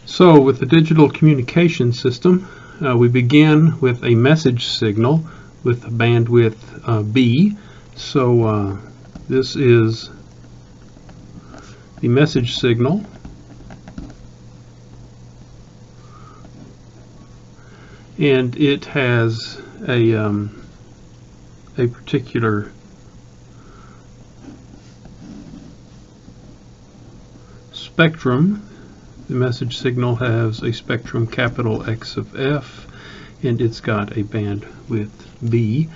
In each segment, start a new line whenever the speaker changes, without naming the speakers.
So with the digital communication system, we begin with a message signal with bandwidth B. So this is the message signal. And it has a particular spectrum. The message signal has a spectrum capital X of F, and it's got a bandwidth B.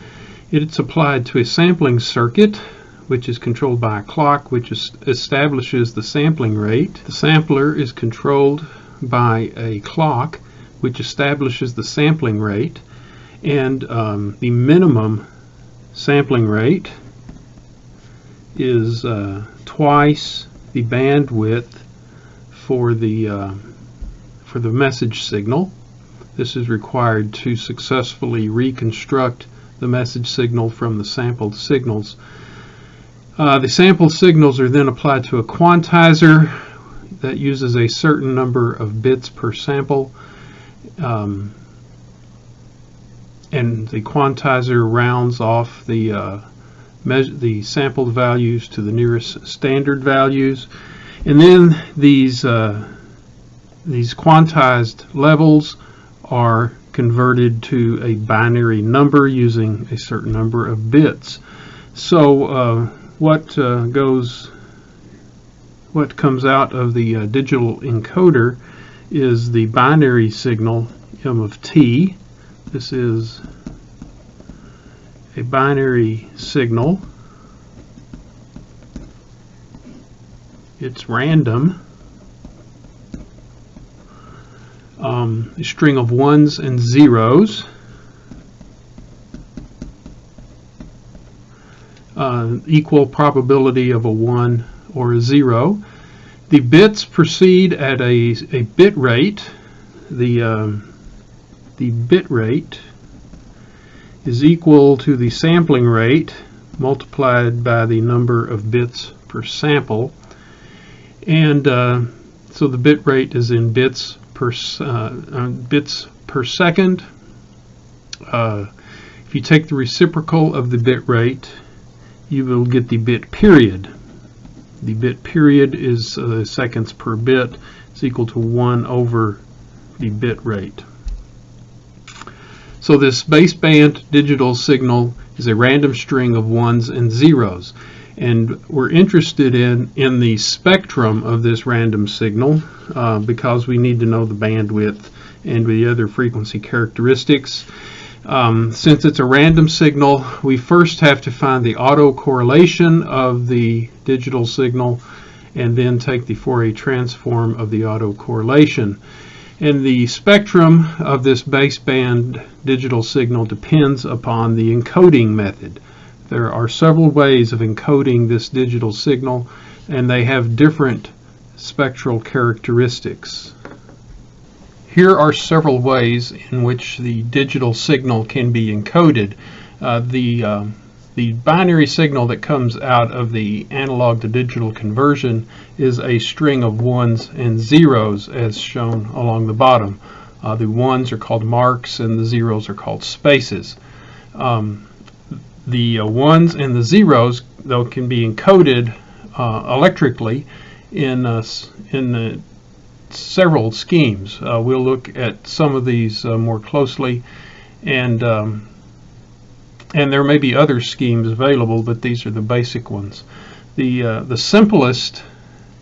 It's applied to a sampling circuit, which is controlled by a clock, which establishes the sampling rate. The sampler is controlled by a clock, which establishes the sampling rate, and the minimum sampling rate is twice the bandwidth for the message signal. This is required to successfully reconstruct the message signal from the sampled signals. The sampled signals are then applied to a quantizer that uses a certain number of bits per sample, and the quantizer rounds off the sampled values to the nearest standard values. And then these quantized levels are converted to a binary number using a certain number of bits. So what comes out of the digital encoder is the binary signal M of T. This is a binary signal. It's random, a string of ones and zeros, equal probability of a 1 or a 0. The bits proceed at a bit rate. The bit rate is equal to the sampling rate multiplied by the number of bits per sample. And so the bit rate is in bits per second. If you take the reciprocal of the bit rate, you will get the bit period. The bit period is seconds per bit. It's equal to 1 over the bit rate. So this baseband digital signal is a random string of ones and zeros. And we're interested in the spectrum of this random signal because we need to know the bandwidth and the other frequency characteristics. Since it's a random signal, we first have to find the autocorrelation of the digital signal and then take the Fourier transform of the autocorrelation. And the spectrum of this baseband digital signal depends upon the encoding method. There are several ways of encoding this digital signal, and they have different spectral characteristics. Here are several ways in which the digital signal can be encoded. The binary signal that comes out of the analog to digital conversion is a string of ones and zeros as shown along the bottom. The ones are called marks and the zeros are called spaces. The ones and the zeros, though, can be encoded electrically in several schemes. We'll look at some of these more closely, and there may be other schemes available, but these are the basic ones. The simplest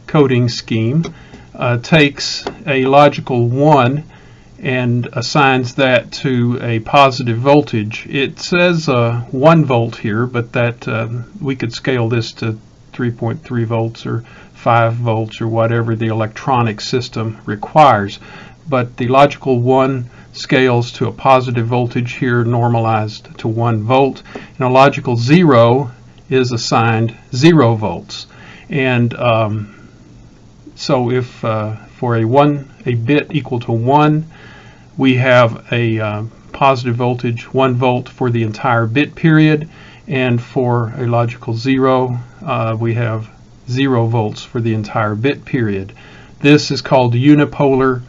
coding scheme takes a logical 1 and assigns that to a positive voltage. It says 1 volt here, but that we could scale this to 3.3 volts or 5 volts or whatever the electronic system requires. But the logical 1 scales to a positive voltage here, normalized to 1 volt, and a logical 0 is assigned 0 volts. And so if for a bit equal to 1, we have a positive voltage 1 volt for the entire bit period, and for a logical 0 we have 0 volts for the entire bit period. This is called unipolar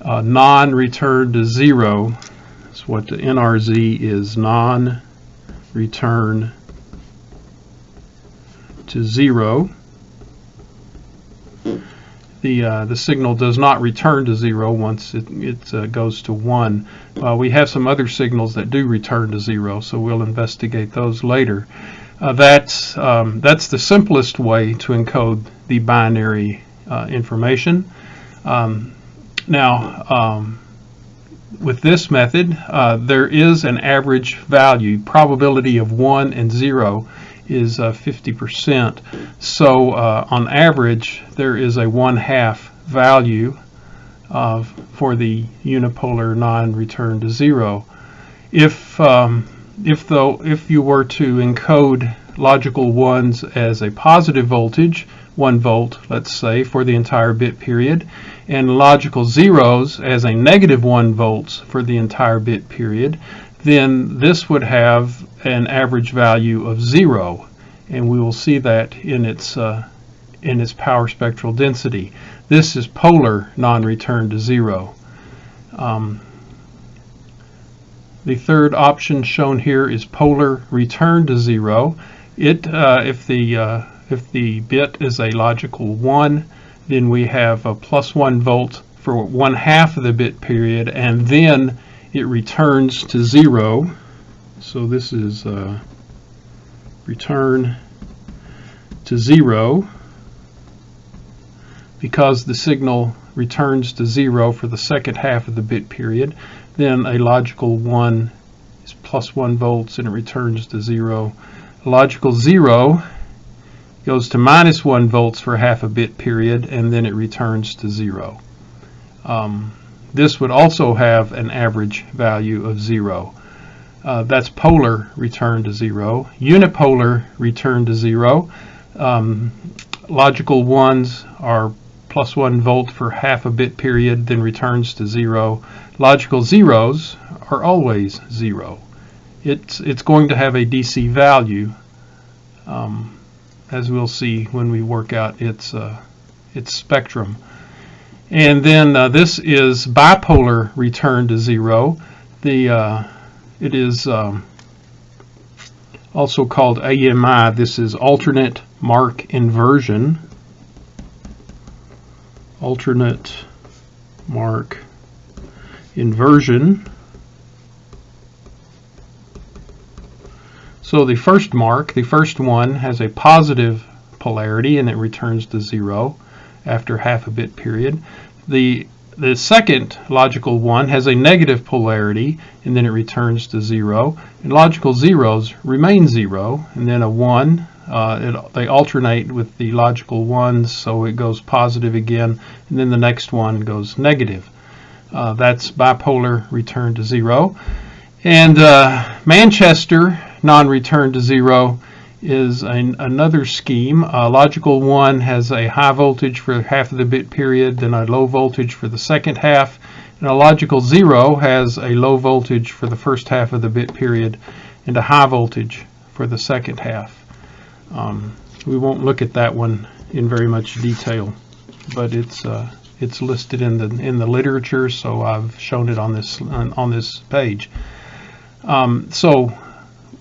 non-return to zero. That's what the NRZ is, non-return to zero. The signal does not return to zero once it goes to 1. We have some other signals that do return to zero, so we'll investigate those later. That's the simplest way to encode the binary information. With this method, there is an average value. Probability of 1 and 0 is 50%. So on average, there is a 1/2 value for the unipolar non-return to zero. If you were to encode logical ones as a positive voltage, 1 volt, let's say, for the entire bit period, and logical zeros as a negative 1 volts for the entire bit period, then this would have an average value of 0, and we will see that in its power spectral density. This is polar non-return to zero. The third option shown here is polar return to zero. If the bit is a logical 1, then we have a +1 volt for 1/2 of the bit period, and then it returns to 0. So this is return to 0. Because the signal returns to 0 for the second half of the bit period, then a logical 1 is +1 volts and it returns to 0. A logical 0 goes to -1 volts for half a bit period, and then it returns to 0. This would also have an average value of 0. That's polar return to 0. Unipolar return to 0. Logical 1s are +1 volt for half a bit period, then returns to 0. Logical zeros are always 0. It's going to have a DC value, as we'll see when we work out its spectrum. And then this is bipolar return to 0. It is also called AMI. This is alternate mark inversion. Alternate mark inversion. So the first one, has a positive polarity, and it returns to 0 after half a bit period. The second logical one has a negative polarity, and then it returns to 0. And logical zeros remain 0, and then a 1. They alternate with the logical ones, so it goes positive again, and then the next one goes negative. That's bipolar return to 0. And Manchester non-return to 0 is another scheme. Logical 1 has a high voltage for half of the bit period, then a low voltage for the second half, and a logical 0 has a low voltage for the first half of the bit period and a high voltage for the second half. We won't look at that one in very much detail, but it's listed in the literature, so I've shown it on this page.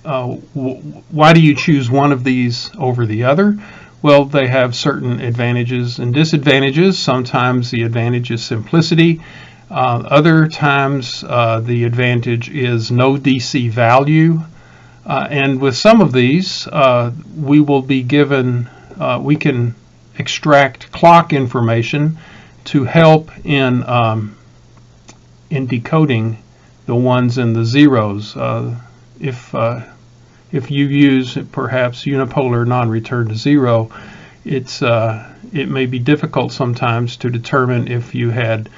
Why do you choose one of these over the other? Well, they have certain advantages and disadvantages. Sometimes the advantage is simplicity. Other times the advantage is no DC value. And with some of these, we will be given, we can extract clock information to help in decoding the ones and the zeros. If you use perhaps unipolar non-return to 0, it may be difficult sometimes to determine if you had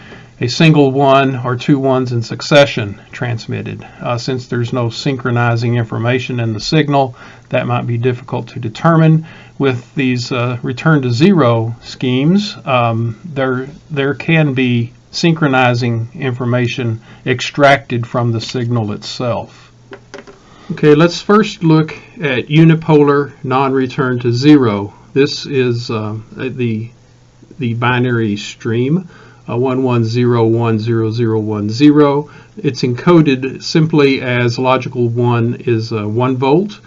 a single 1 or 2 ones in succession transmitted. Since there's no synchronizing information in the signal, that might be difficult to determine. With these return to 0 schemes, there can be synchronizing information extracted from the signal itself. Okay, let's first look at unipolar non-return to 0. This is the binary stream 11010010. It's encoded simply as logical 1 is 1 volt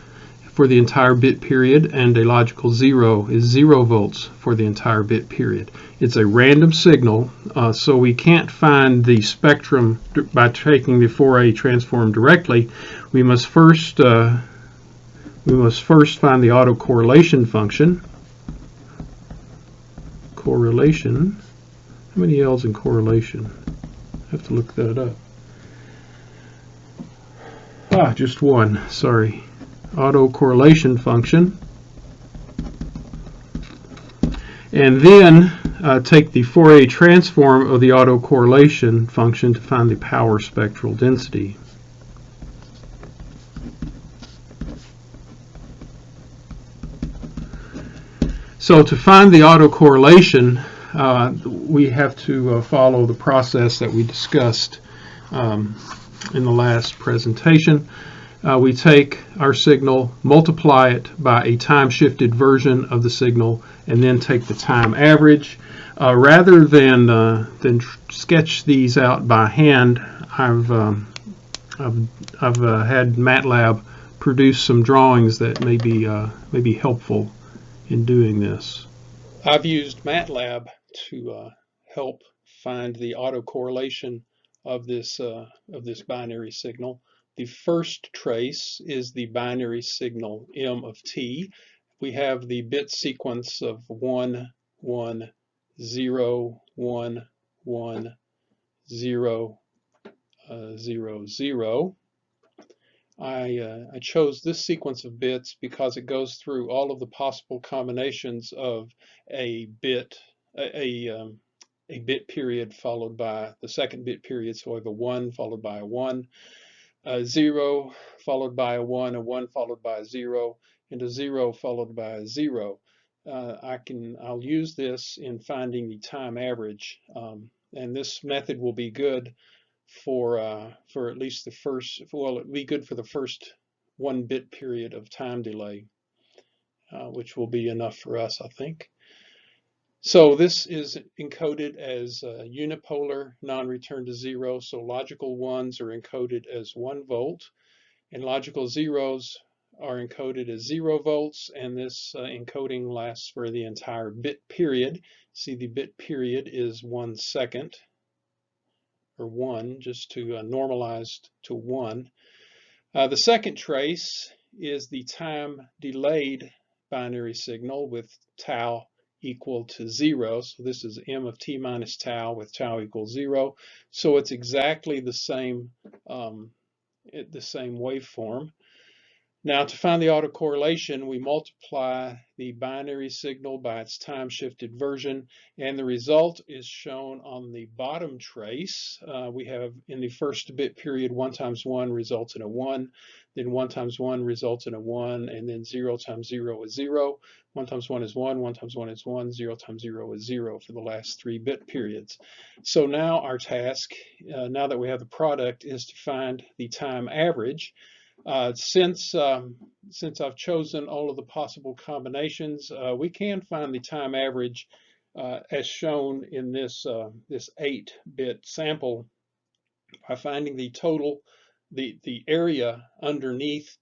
for the entire bit period, and a logical 0 is 0 volts for the entire bit period. It's a random signal, so we can't find the spectrum by taking the Fourier transform directly. We must first find the autocorrelation function. Correlation. How many L's in correlation? I have to look that up. Just one. Sorry. Autocorrelation function. And then take the Fourier transform of the autocorrelation function to find the power spectral density. So to find the autocorrelation, we have to follow the process that we discussed in the last presentation. We take our signal, multiply it by a time-shifted version of the signal, and then take the time average. Rather than sketch these out by hand, I've had MATLAB produce some drawings that may be helpful in doing this. I've used MATLAB to help find the autocorrelation of this binary signal. The first trace is the binary signal M of t. We have the bit sequence of 1, 1, 0, 1, 1, 0, 0, 0. I chose this sequence of bits because it goes through all of the possible combinations of a bit period followed by the second bit period. So I have a 1 followed by a 1, a 0 followed by a 1 followed by a 0, and a 0 followed by a 0. I'll use this in finding the time average, and this method will be good for at least the first. Well, it'll be good for the first 1 bit period of time delay, which will be enough for us, I think. So this is encoded as unipolar, non-return to 0. So logical 1s are encoded as 1 volt, and logical 0s are encoded as 0 volts, and this encoding lasts for the entire bit period. See, the bit period is 1 second, or 1, just to normalize to 1. The second trace is the time delayed binary signal with tau equal to 0. So this is M of t minus tau with tau equals 0. So it's exactly the same waveform. Now, to find the autocorrelation, we multiply the binary signal by its time-shifted version, and the result is shown on the bottom trace. We have in the first bit period 1 times 1 results in a 1, then 1 times 1 results in a 1, and then 0 times 0 is 0. 1 times 1 is 1, 1 times 1 is 1, 0 times 0 is 0 for the last 3 bit periods. So now our task, now that we have the product, is to find the time average. Since I've chosen all of the possible combinations, we can find the time average as shown in this 8-bit sample by finding the total, the area underneath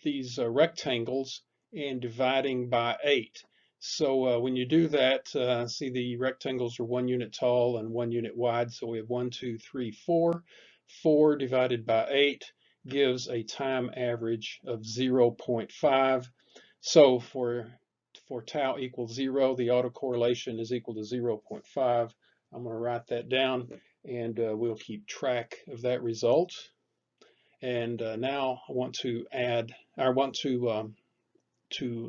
these rectangles and dividing by 8. So when you do that, see the rectangles are 1 unit tall and 1 unit wide. So we have 1, 2, 3, 4. 4 divided by 8 gives a time average of 0.5. So for tau equals 0, the autocorrelation is equal to 0.5. I'm going to write that down, and we'll keep track of that result. And now I want to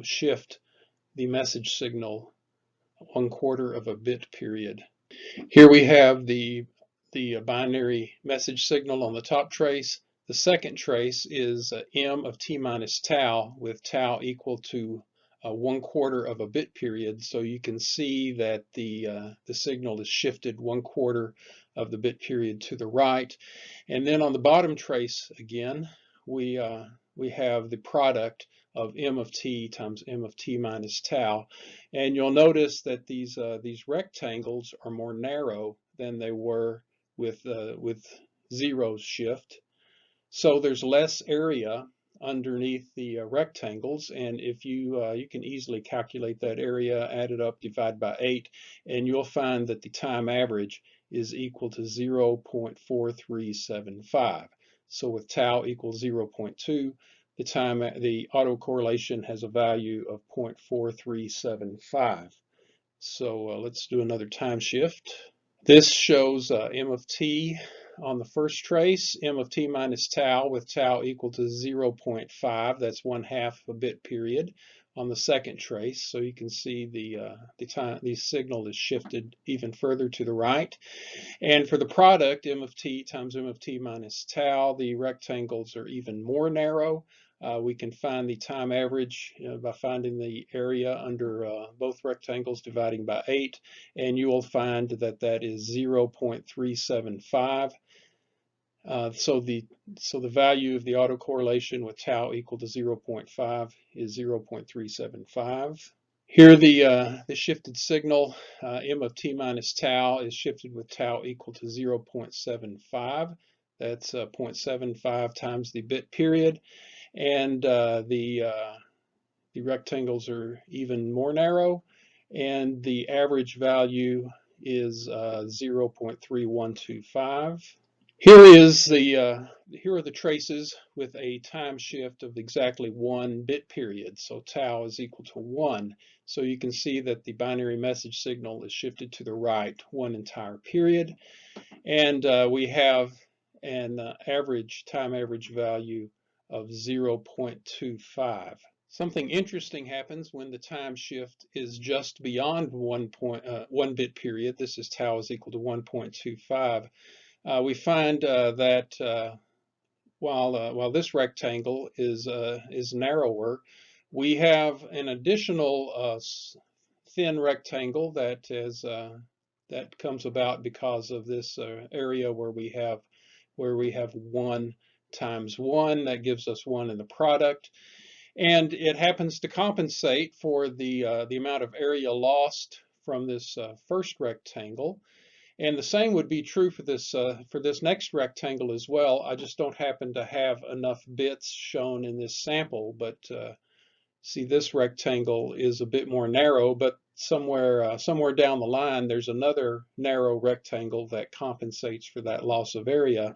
shift the message signal 1/4 of a bit period. Here we have the binary message signal on the top trace. The second trace is M of t minus tau with tau equal to 1/4 of a bit period. So you can see that the signal is shifted 1/4 of the bit period to the right. And then on the bottom trace again, we have the product of M of t times M of t minus tau. And you'll notice that these rectangles are more narrow than they were with zeros shift. So there's less area underneath the rectangles, and if you can easily calculate that area, add it up, divide by 8, and you'll find that the time average is equal to 0.4375. So with tau equals 0.2, the autocorrelation has a value of 0.4375. So let's do another time shift. This shows m of t on the first trace, m of t minus tau with tau equal to 0.5. That's 1/2 a bit period on the second trace. So you can see the signal is shifted even further to the right. And for the product, m of t times m of t minus tau, the rectangles are even more narrow. We can find the time average by finding the area under both rectangles, dividing by 8, and you will find that that is 0.375. So the value of the autocorrelation with tau equal to 0.5 is 0.375. Here the shifted signal, m of t minus tau, is shifted with tau equal to 0.75. That's 0.75 times the bit period. And the rectangles are even more narrow, and the average value is 0.3125. Here are the traces with a time shift of exactly 1 bit period, so tau is equal to 1. So you can see that the binary message signal is shifted to the right 1 entire period, and we have an time average value of 0.25. Something interesting happens when the time shift is just beyond 1 bit period. This is tau is equal to 1.25. We find that while this rectangle is narrower, we have an additional thin rectangle that comes about because of this area where we have 1 times 1. That gives us 1 in the product, and it happens to compensate for the amount of area lost from this first rectangle. And the same would be true for this next rectangle as well. I just don't happen to have enough bits shown in this sample, but see, this rectangle is a bit more narrow, but somewhere down the line there's another narrow rectangle that compensates for that loss of area.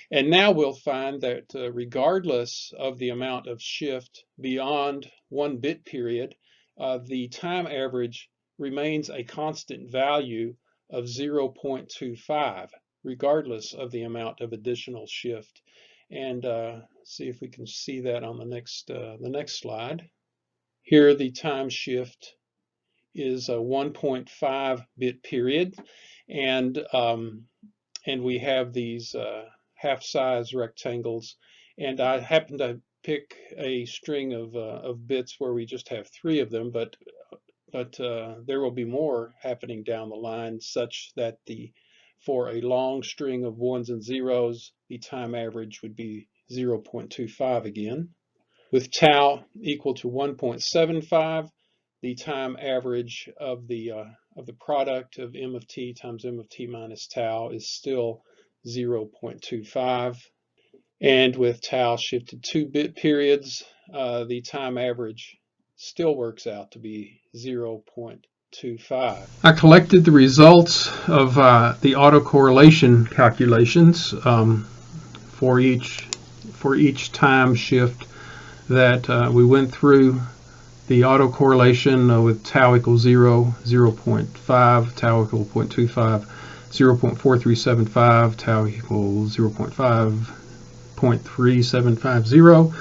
And now we'll find that regardless of the amount of shift beyond 1 bit period, the time average remains a constant value of 0.25, regardless of the amount of additional shift. And see if we can see that on the next slide. Here the time shift is a 1.5 bit period, and we have these half-size rectangles, and I happen to pick a string of bits where we just have 3 of them, but there will be more happening down the line, such that for a long string of 1s and 0s, the time average would be 0.25 again. With tau equal to 1.75, the time average of the product of m of t times m of t minus tau is still 0.25. And with tau shifted 2 bit periods, the time average still works out to be 0.25. I collected the results of the autocorrelation calculations for each time shift that we went through. The autocorrelation with tau equals 0, 0.5, tau equal 0.25, 0.4375, tau equals 0.5, 0.3750.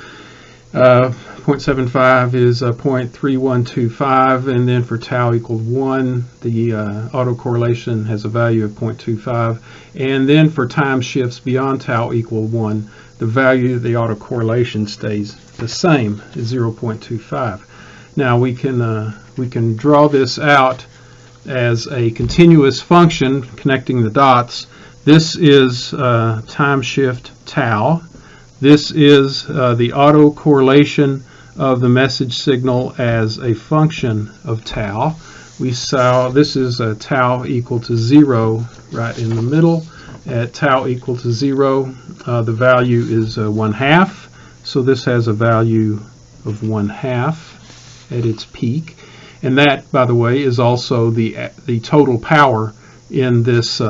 0.75 is 0.3125, and then for tau equals 1, the autocorrelation has a value of 0.25, and then for time shifts beyond tau equal 1, the value of the autocorrelation stays the same, is 0.25. Now we can draw this out as a continuous function connecting the dots. This is time shift tau. This is the autocorrelation of the message signal as a function of tau. we saw this is tau equal to 0 right in the middle. At tau equal to 0, the value is 1/2. So this has a value of 1/2 at its peak. And that, by the way, is also the total power in this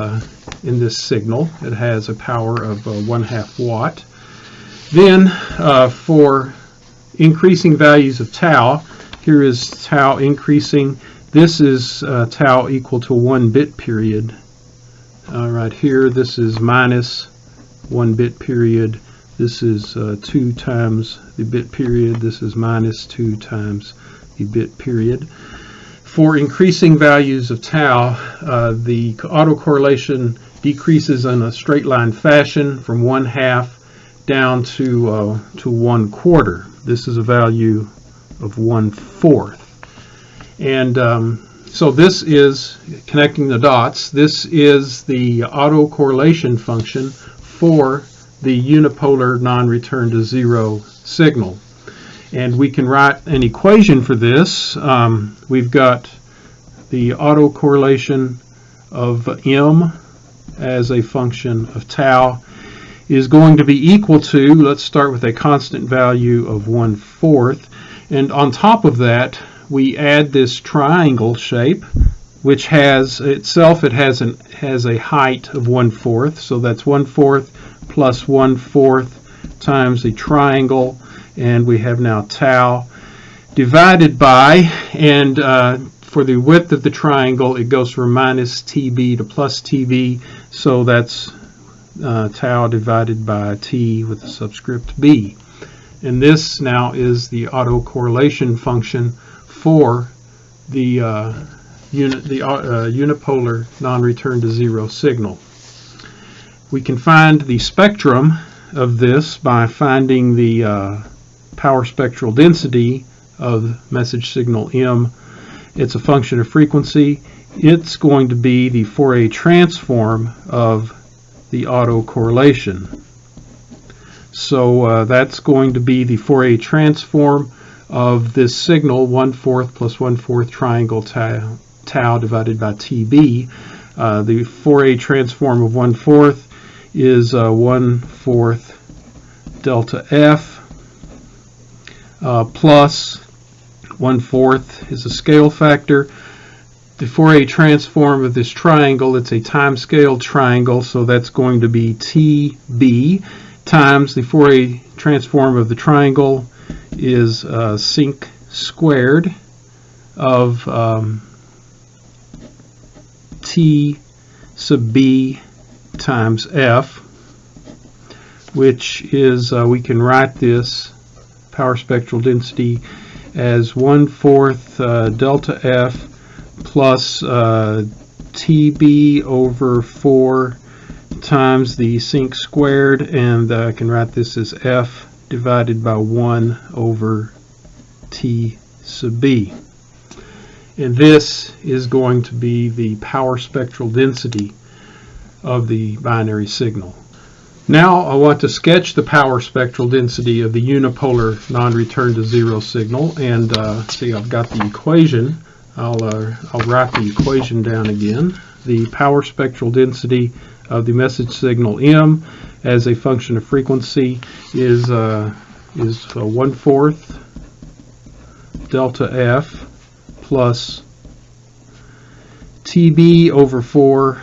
signal. It has a power of 1/2 watt. Then for increasing values of tau, here is tau increasing. This is tau equal to 1 bit period. Right here, this is minus 1 bit period. This is 2 times the bit period. This is minus 2 times the bit period. For increasing values of tau, the autocorrelation decreases in a straight line fashion from 1/2 down to 1/4. This is a value of 1/4. And so this is, connecting the dots, this is the autocorrelation function for the unipolar non-return to 0 signal. And we can write an equation for this. We've got the autocorrelation of m as a function of tau is going to be equal to, let's start with a constant value of 1/4, and on top of that we add this triangle shape, which has itself, it has a height of 1/4, so that's 1/4 plus 1/4 times the triangle, and we have now tau divided by, and for the width of the triangle it goes from minus TB to plus TB, so that's tau divided by T with the subscript B. And this now is the autocorrelation function for the unipolar non-return to 0 signal. We can find the spectrum of this by finding the power spectral density of message signal M. It's a function of frequency. It's going to be the Fourier transform of the autocorrelation. So that's going to be the Fourier transform of this signal, 1/4 plus 1/4 triangle tau divided by TB. The Fourier transform of 1/4 is 1/4 delta F plus 1/4 is a scale factor. The Fourier transform of this triangle, it's a time scale triangle, so that's going to be TB times the Fourier transform of the triangle is sinc squared of T sub B times F, which is, we can write this power spectral density as 1/4 delta F plus TB over 4 times the sinc squared, and I can write this as F divided by 1 over T sub B. And this is going to be the power spectral density of the binary signal. Now I want to sketch the power spectral density of the unipolar non-return to 0 signal, and see, I've got the equation. I'll write the equation down again. The power spectral density of the message signal M as a function of frequency is 1/4 delta F plus TB over 4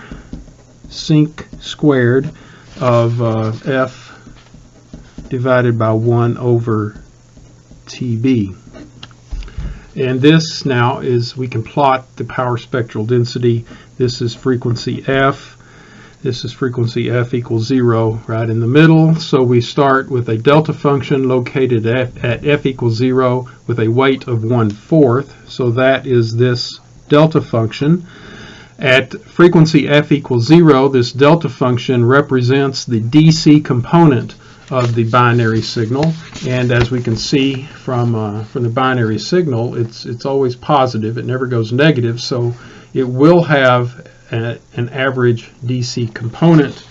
sinc squared of F divided by 1 over TB. And this now is, we can plot the power spectral density. This is frequency F. This is frequency F equals 0 right in the middle. So we start with a delta function located at F equals 0 with a weight of 1/4. So that is this delta function. At frequency F equals 0, this delta function represents the DC component of the binary signal, and as we can see from the binary signal, it's always positive. It never goes negative, so it will have an average DC component,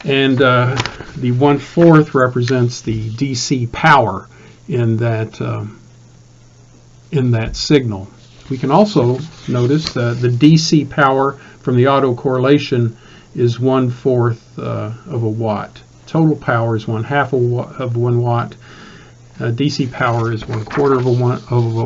and the 1/4 represents the DC power in that signal. We can also notice that the DC power from the autocorrelation is 1/4 of a watt. Total power is 1/2 of 1 watt. DC power is 1/4 of a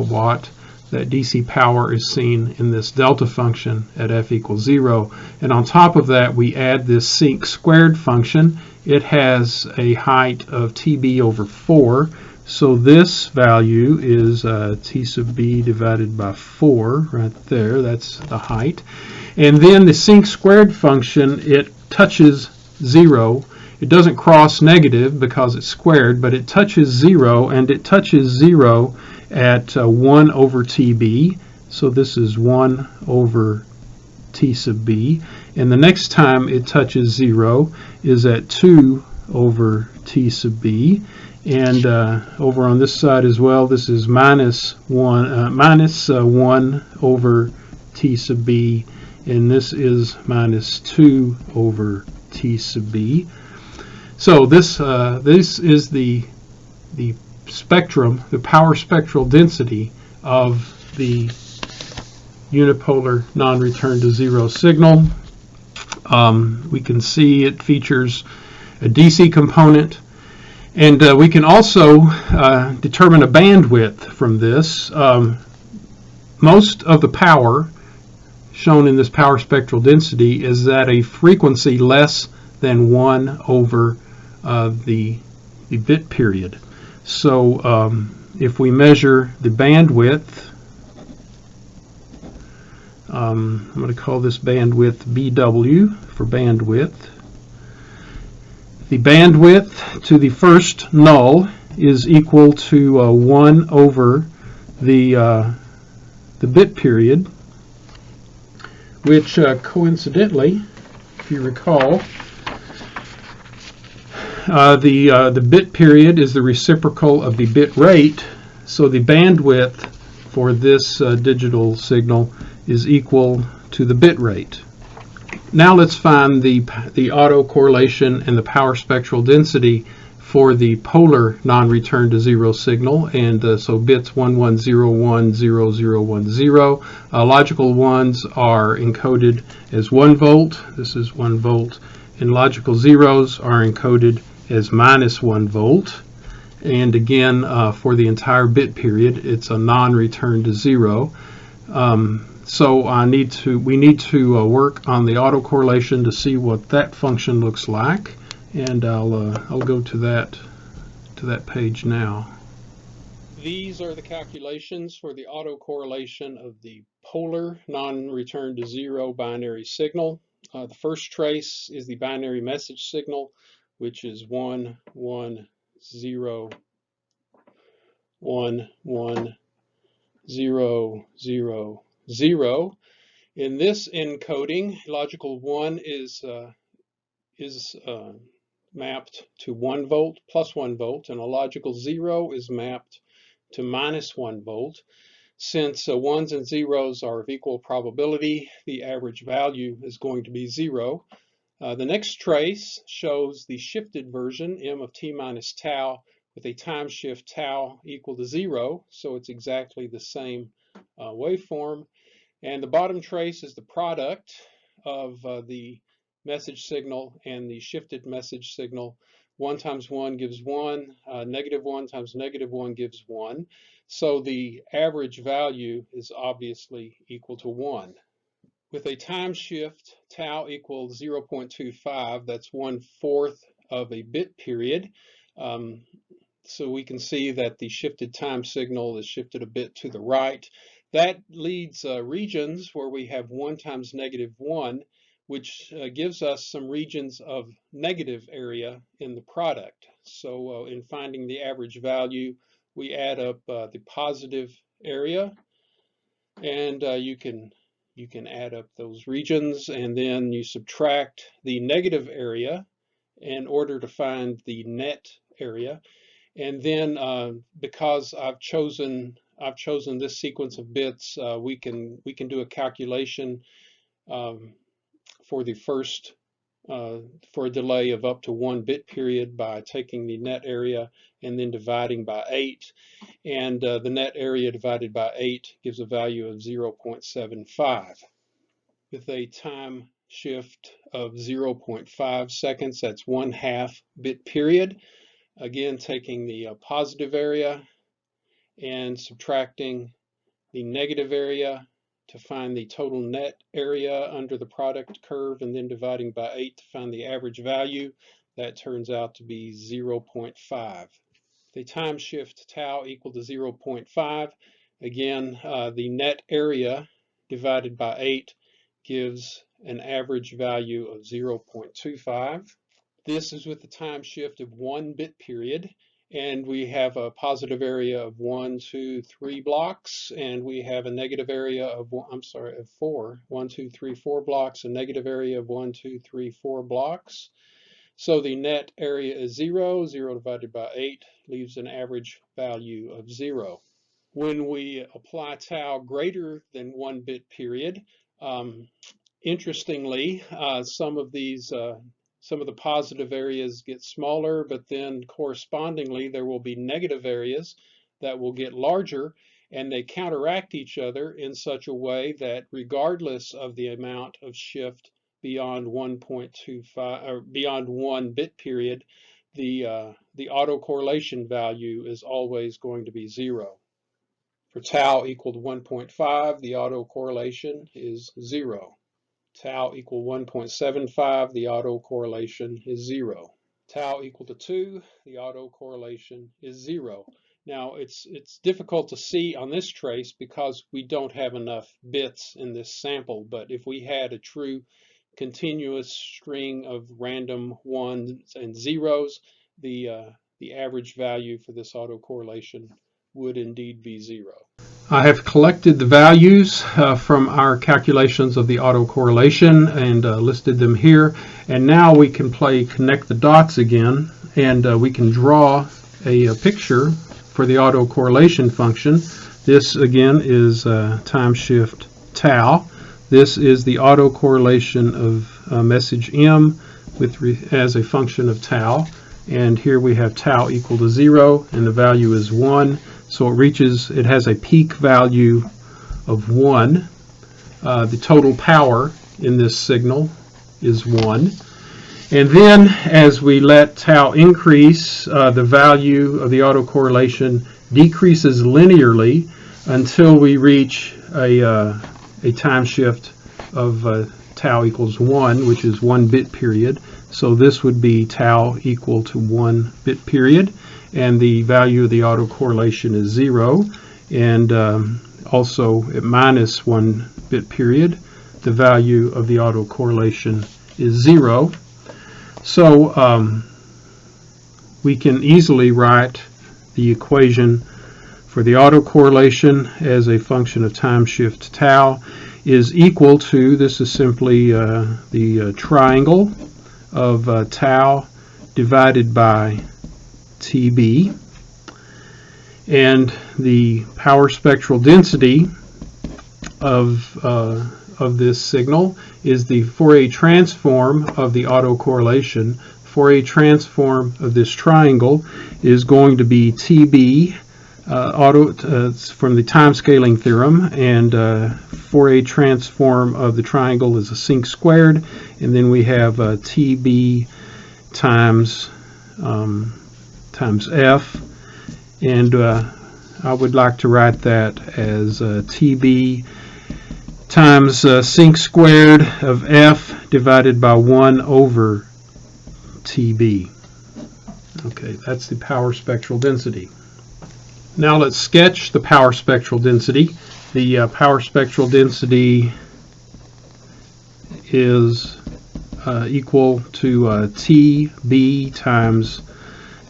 watt. That DC power is seen in this delta function at f equals 0. And on top of that, we add this sinc squared function. It has a height of TB over 4. So this value is T sub B divided by 4 right there. That's the height. And then the sinc squared function, it touches 0. It doesn't cross negative because it's squared, but it touches 0, and it touches 0 at 1 over TB. So this is 1 over T sub B. And the next time it touches 0 is at 2 over T sub B. And over on this side as well, this is minus 1 over T sub B. And this is minus 2 over T sub B. So this is the spectrum, the power spectral density of the unipolar non-return to zero signal. We can see it features a DC component, and we can also determine a bandwidth from this. Most of the power shown in this power spectral density is at a frequency less than 1 over the bit period. So if we measure the bandwidth, I'm going to call this bandwidth BW for bandwidth. The bandwidth to the first null is equal to 1 over the bit period, which coincidentally, if you recall, the bit period is the reciprocal of the bit rate, so the bandwidth for this digital signal is equal to the bit rate. Now let's find the autocorrelation and the power spectral density for the polar non-return to zero signal, and so bits 11010010. Logical ones are encoded as 1 volt. This is 1 volt, and logical zeros are encoded as minus 1 volt. And again, for the entire bit period, it's a non-return to zero. So we need to work on the autocorrelation to see what that function looks like, and I'll go to that page now. These are the calculations for the autocorrelation of the polar non-return to zero binary signal. The first trace is the binary message signal, which is 1 1 0 1 1 0 0 0. In this encoding, logical 1 is mapped to 1 volt plus 1 volt, and a logical 0 is mapped to minus 1 volt. Since 1s and 0s are of equal probability, the average value is going to be 0. The next trace shows the shifted version, m of t minus tau, with a time shift tau equal to 0, so it's exactly the same waveform. And the bottom trace is the product of the message signal and the shifted message signal. 1 times 1 gives 1, -1 times -1 gives 1. So the average value is obviously equal to 1. With a time shift tau equals 0.25, that's 1/4 of a bit period. So we can see that the shifted time signal is shifted a bit to the right. That leads regions where we have 1 times -1, which gives us some regions of negative area in the product. So in finding the average value, we add up the positive area, and you can add up those regions, and then you subtract the negative area in order to find the net area. And then because I've chosen this sequence of bits, we can do a calculation for the first for a delay of up to 1 bit period by taking the net area and then dividing by 8. And the net area divided by 8 gives a value of 0.75. With a time shift of 0.5 seconds, that's 1/2 bit period. Again, taking the positive area and subtracting the negative area to find the total net area under the product curve, and then dividing by 8 to find the average value. That turns out to be 0.5. The time shift tau equal to 0.5. Again, the net area divided by 8 gives an average value of 0.25. This is with the time shift of 1 bit period, and we have a positive area of 1, 2, 3 blocks, and we have a negative area of 4. 1, 2, 3, 4 blocks, a negative area of 1, 2, 3, 4 blocks. So the net area is 0. 0 divided by 8 leaves an average value of 0. When we apply tau greater than 1 bit period, interestingly, some of the positive areas get smaller, but then correspondingly there will be negative areas that will get larger, and they counteract each other in such a way that regardless of the amount of shift beyond 1.25 or beyond 1 bit period, the autocorrelation value is always going to be 0. For tau equal to 1.5, the autocorrelation is 0. Tau equal 1.75, the autocorrelation is 0. Tau equal to 2, the autocorrelation is 0. Now it's difficult to see on this trace because we don't have enough bits in this sample, but if we had a true continuous string of random ones and zeros, the average value for this autocorrelation would indeed be 0. I have collected the values from our calculations of the autocorrelation and listed them here. And now we can play connect the dots again, and we can draw a picture for the autocorrelation function. This again is time shift tau. This is the autocorrelation of message M as a function of tau. And here we have tau equal to 0, and the value is 1. So it has a peak value of 1. The total power in this signal is 1. And then as we let tau increase, the value of the autocorrelation decreases linearly until we reach a time shift of tau equals 1, which is 1 bit period. So this would be tau equal to 1 bit period, and the value of the autocorrelation is 0. And also at minus 1 bit period, the value of the autocorrelation is 0. So we can easily write the equation for the autocorrelation as a function of time shift tau is equal to, this is simply the triangle of tau divided by TB, and the power spectral density of this signal is the Fourier transform of the autocorrelation. Fourier transform of this triangle is going to be TB from the time scaling theorem, and Fourier transform of the triangle is a sinc squared, and then we have TB times f, and I would like to write that as TB times sinc squared of f divided by 1 over TB. Okay, that's the power spectral density. Now let's sketch the power spectral density. The power spectral density is equal to TB times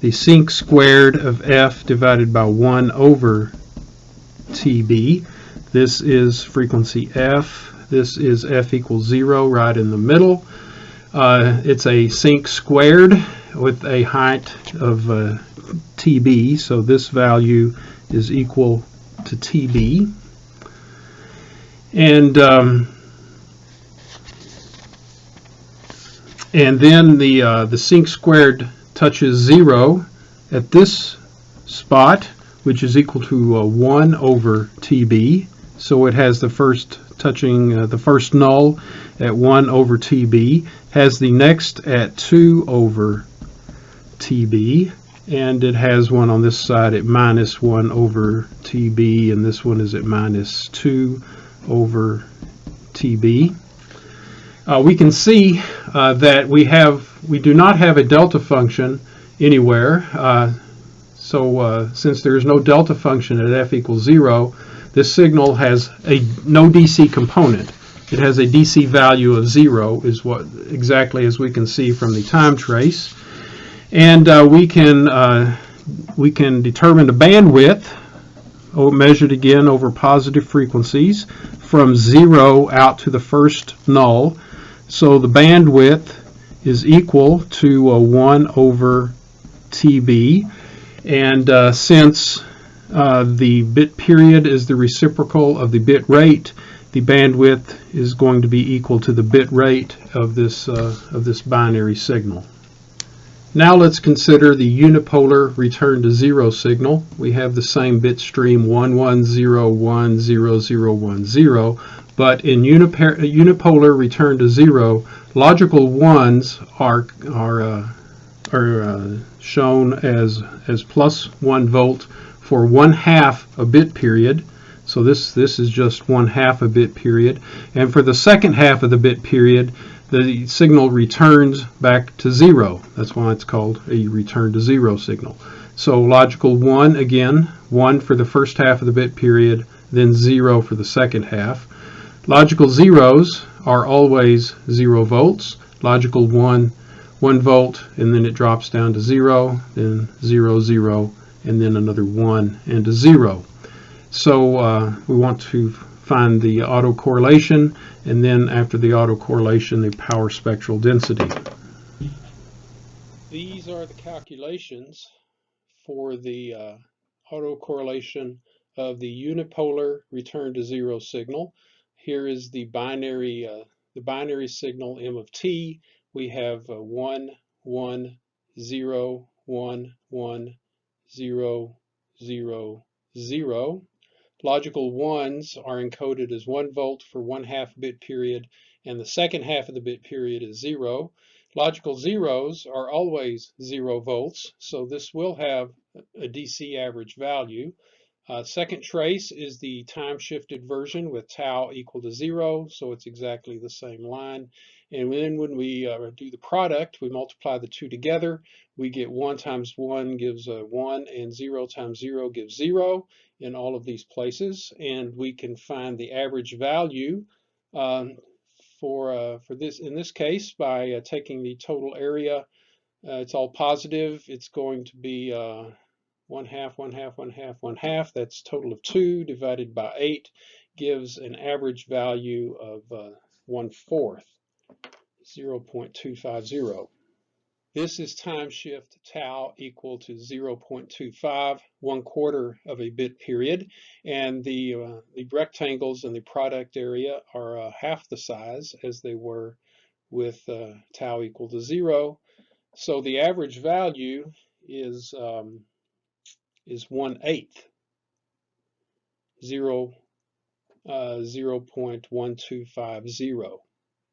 the sinc squared of f divided by 1 over TB. This is frequency f. This is f equals 0 right in the middle. It's a sinc squared with a height of TB, so this value is equal to TB. And And then the sync squared touches 0 at this spot, which is equal to 1 over TB. So it has the first touching the first null at 1 over TB, has the next at 2 over TB, and it has one on this side at minus 1 over TB, and this one is at minus 2 over TB. We can see that we do not have a delta function anywhere. Since there is no delta function at f equals 0, this signal has no DC component. It has a DC value of 0, is what exactly as we can see from the time trace. And we can determine the bandwidth, measured again over positive frequencies, from 0 out to the first null. So the bandwidth is equal to 1 over TB. And since the bit period is the reciprocal of the bit rate, the bandwidth is going to be equal to the bit rate of this binary signal. Now let's consider the unipolar return to 0 signal. We have the same bit stream 11010010, but in unipolar return to 0, logical ones are shown as plus 1 volt for 1/2 a bit period. So this is just 1/2 a bit period. And for the second half of the bit period, the signal returns back to 0. That's why it's called a return to 0 signal. So logical 1, again, 1 for the first half of the bit period, then 0 for the second half. Logical zeros are always 0 volts. Logical 1, 1 volt, and then it drops down to 0, then 0, 0, and then another 1 and a 0. So we want to find the autocorrelation, and then after the autocorrelation, the power spectral density. These are the calculations for the autocorrelation of the unipolar return to 0 signal. Here is the binary signal M of t. We have 1, 1, 0, 1, 1, 0, 0, 0. Logical ones are encoded as 1 volt for 1/2 bit period, and the second half of the bit period is 0. Logical zeros are always 0 volts, so this will have a DC average value. Second trace is the time-shifted version with tau equal to 0, so it's exactly the same line. And then when we do the product, we multiply the two together. We get 1 times 1 gives 1, and 0 times 0 gives 0 in all of these places. And we can find the average value for this in this case by taking the total area. It's all positive. It's going to be 1/2, 1/2, 1/2, 1/2. That's a total of 2 divided by 8 gives an average value of 1/4, 0.250. This is time shift tau equal to 0.25, 1/4 of a bit period, and the rectangles in the product area are half the size as they were with tau equal to 0. So the average value is 1/8, 0.1250.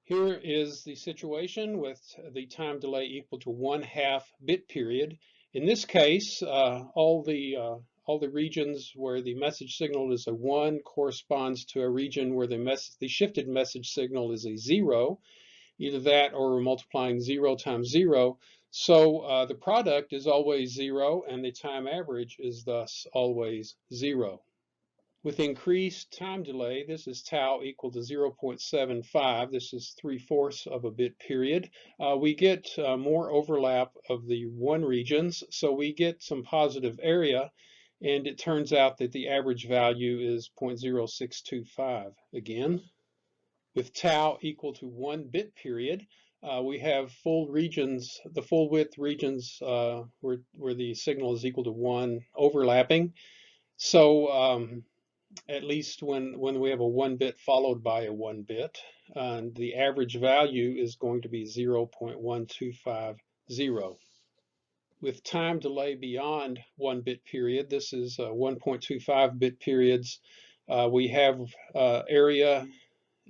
Here is the situation with the time delay equal to 1/2 bit period. In this case, all the regions where the message signal is a 1 corresponds to a region where the shifted message signal is a 0. Either that or we're multiplying 0 times 0. So the product is always 0, and the time average is thus always 0. With increased time delay, this is tau equal to 0.75. This is 3/4 of a bit period. We get more overlap of the 1 regions, so we get some positive area, and it turns out that the average value is 0.0625 again. With tau equal to 1 bit period, we have full regions, the full width regions where the signal is equal to 1 overlapping. So at least when we have a 1 bit followed by a 1 bit. The average value is going to be 0.1250. With time delay beyond 1 bit period, this is 1.25 bit periods, we have area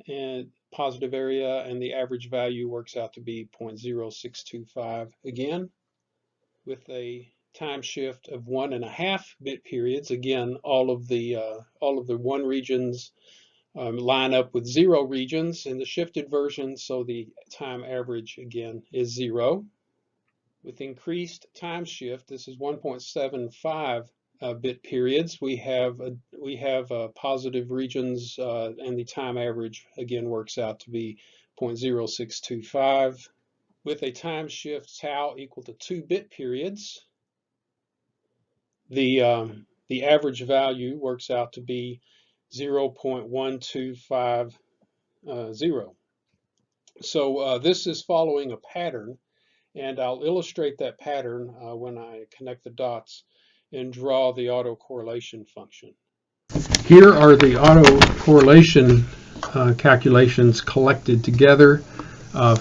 and positive area, and the average value works out to be 0.0625 again. With a time shift of 1.5 bit periods, again, all of the 1 regions line up with 0 regions in the shifted version, so the time average again is 0. With increased time shift, this is 1.75 bit periods. We have positive regions, and the time average again works out to be 0.0625. With a time shift tau equal to 2 bit periods, the average value works out to be 0.1250. So this is following a pattern, and I'll illustrate that pattern when I connect the dots and draw the autocorrelation function. Here are the autocorrelation calculations collected together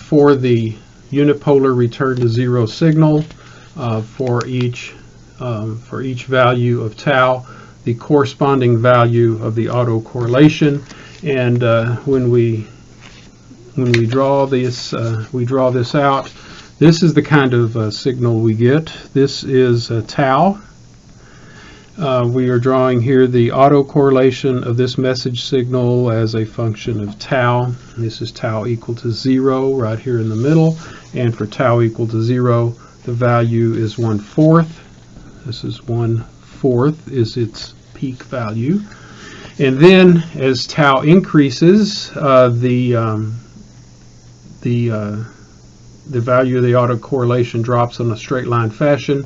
for the unipolar return to 0 signal for each value of tau, the corresponding value of the autocorrelation, and when we draw this out, this is the kind of signal we get. This is tau. We are drawing here the autocorrelation of this message signal as a function of tau. This is tau equal to 0 right here in the middle, and for tau equal to 0, the value is 1/4. This is 1/4 is its peak value. And then as tau increases, the value of the autocorrelation drops in a straight line fashion.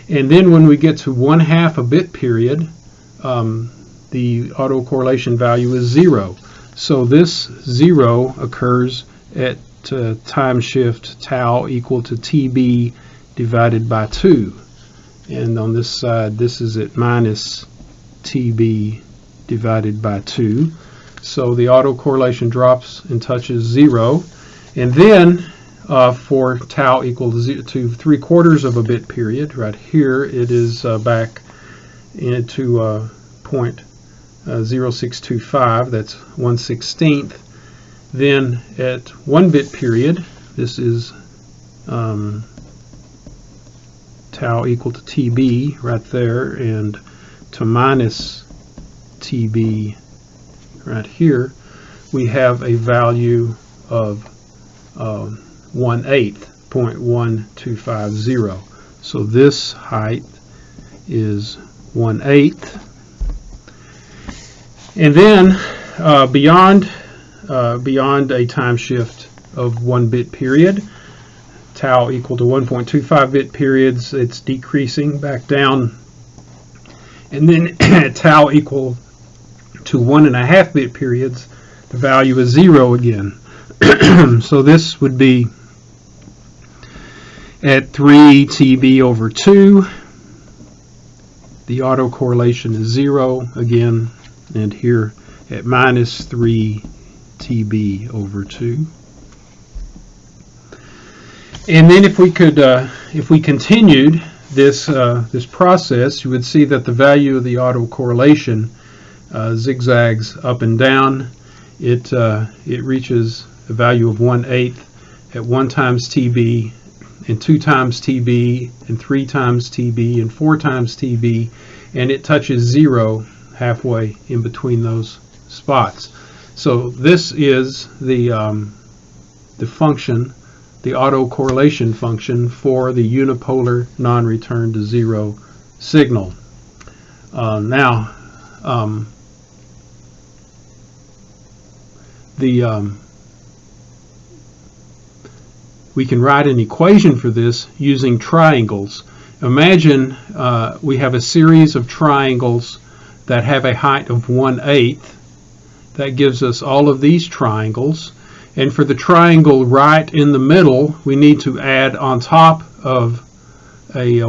And then when we get to 1/2 a bit period, the autocorrelation value is 0. So this 0 occurs at time shift tau equal to TB divided by 2. And on this side, this is at minus TB divided by 2. So the autocorrelation drops and touches 0. And then for tau equal to 3/4 of a bit period, right here it is back into 0.0625, that's 1/16. Then at 1 bit period, this is tau equal to TB right there, and to minus TB right here, we have a value of 1/8, 0.1250. So this height is 1/8. And then beyond a time shift of 1 bit period, tau equal to 1.25 bit periods, it's decreasing back down. And then at tau equal to 1.5 bit periods, the value is 0 again. So this would be at 3 TB over 2. The autocorrelation is 0 again, and here at minus 3 TB over 2. And then if we continued this process, you would see that the value of the autocorrelation zigzags up and down. It reaches a value of 1/8 at 1 times TB, and 2 times TB, and 3 times TB, and 4 times TB, and it touches 0 halfway in between those spots. So this is the function, the autocorrelation function for the unipolar non-return to 0 signal. We can write an equation for this using triangles. Imagine we have a series of triangles that have a height of 1/8. That gives us all of these triangles. And for the triangle right in the middle, we need to add on top of a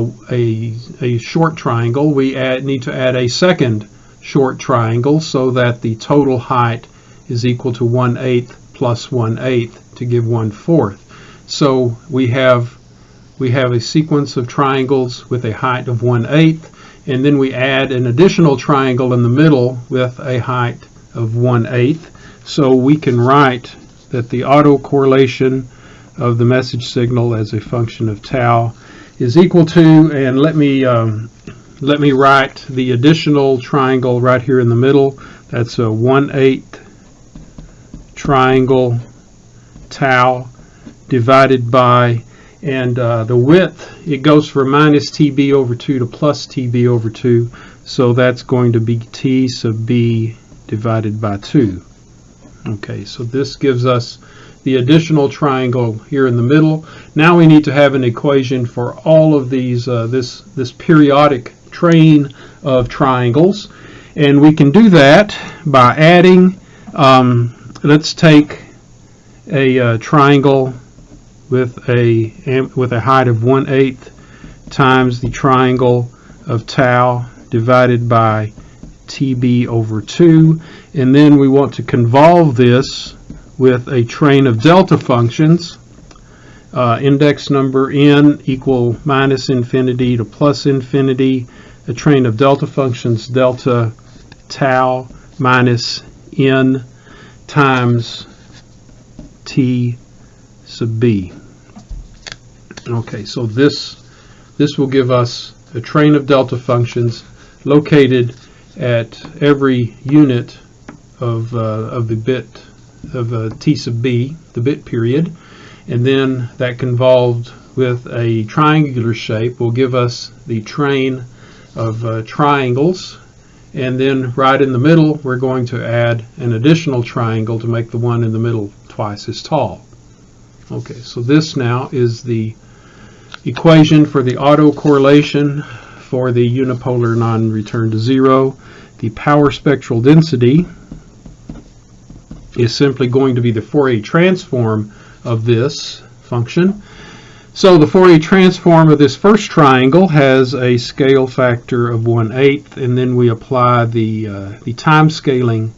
short triangle, we need to add a second short triangles so that the total height is equal to 1/8 plus 1/8 to give 1/4. So we have a sequence of triangles with a height of 1/8, and then we add an additional triangle in the middle with a height of 1/8. So we can write that the autocorrelation of the message signal as a function of tau is equal to, and let me write the additional triangle right here in the middle. That's a 1/8 triangle tau divided by, and the width, it goes from minus TB over 2 to plus TB over 2, so that's going to be T sub B divided by 2. Okay, so this gives us the additional triangle here in the middle. Now we need to have an equation for all of these, this periodic train of triangles, and we can do that by adding, let's take a triangle with a height of 1/8 times the triangle of tau divided by TB over 2, and then we want to convolve this with a train of delta functions, index number n equal minus infinity to plus infinity, a train of delta functions delta tau minus n times T sub B. Okay, so this will give us a train of delta functions located at every unit of the bit of T sub B, the bit period, and then that convolved with a triangular shape will give us the train of triangles, and then right in the middle we're going to add an additional triangle to make the one in the middle twice as tall. Okay, so this now is the equation for the autocorrelation for the unipolar non-return to zero. The power spectral density is simply going to be the Fourier transform of this function. So the Fourier transform of this first triangle has a scale factor of 1/8, and then we apply the time scaling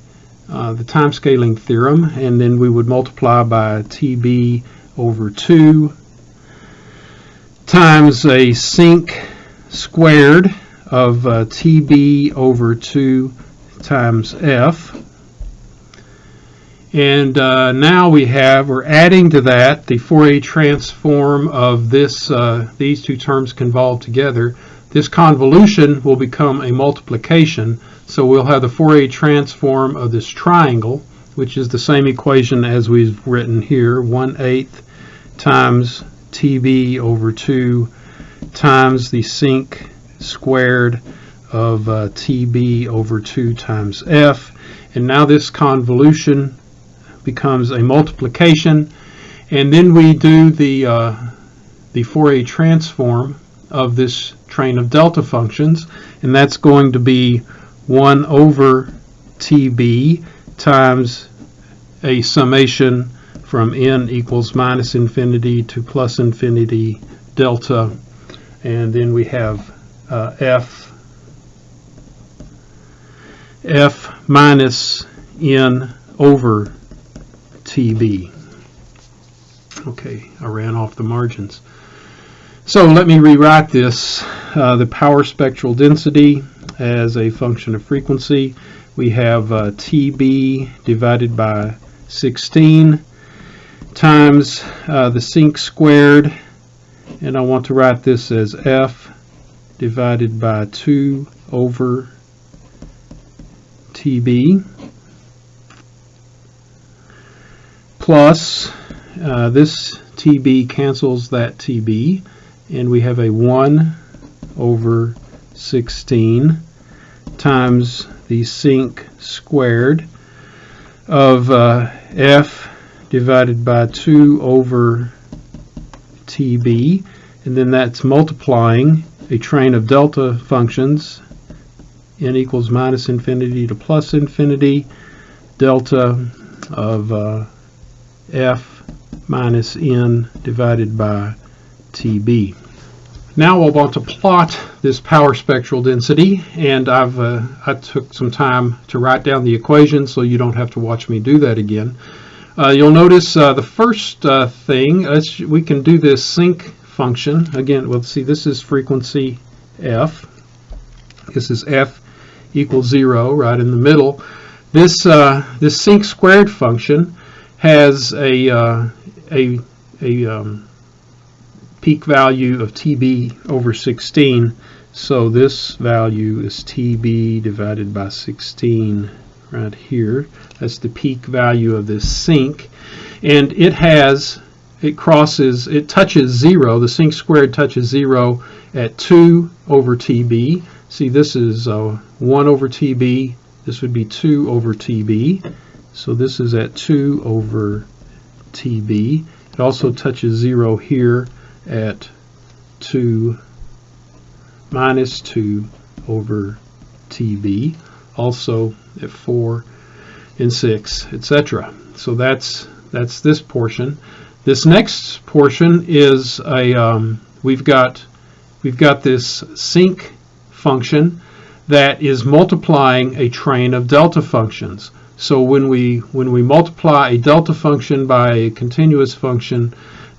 theorem, and then we would multiply by TB over 2 times a sinc squared of TB over 2 times F. And now we're adding to that the Fourier transform of this, these two terms convolved together. This convolution will become a multiplication, so we'll have the Fourier transform of this triangle, which is the same equation as we've written here, 1/8 times TB over 2 times the sinc squared of TB over 2 times F. And now this convolution becomes a multiplication, and then we do the Fourier transform of this train of delta functions, and that's going to be 1 over TB times a summation from n equals minus infinity to plus infinity delta, and then we have F minus n over TB. Okay, I ran off the margins. So let me rewrite this. The power spectral density as a function of frequency. We have TB divided by 16 times the sinc squared, and I want to write this as F divided by 2 over TB plus this TB cancels that TB, and we have a 1 over 16 times the sinc squared of F divided by 2 over TB, and then that's multiplying a train of delta functions, n equals minus infinity to plus infinity, delta of F minus n divided by TB. Now I want to plot this power spectral density, and I took some time to write down the equation so you don't have to watch me do that again. You'll notice the first thing, we can do this sinc function. Again, let's see, this is frequency f. This is f equals 0 right in the middle. This sinc squared function has a peak value of TB over 16. So this value is TB divided by 16 right here. That's the peak value of this sinc. And it touches 0. The sinc squared touches 0 at 2 over TB. See, this is 1 over TB. This would be 2 over TB. So this is at 2 over TB. It also touches 0 here at 2 minus 2 over TB, also at 4 and 6, etc. So that's this portion. This next portion is we've got this sinc function that is multiplying a train of delta functions. So when we multiply a delta function by a continuous function,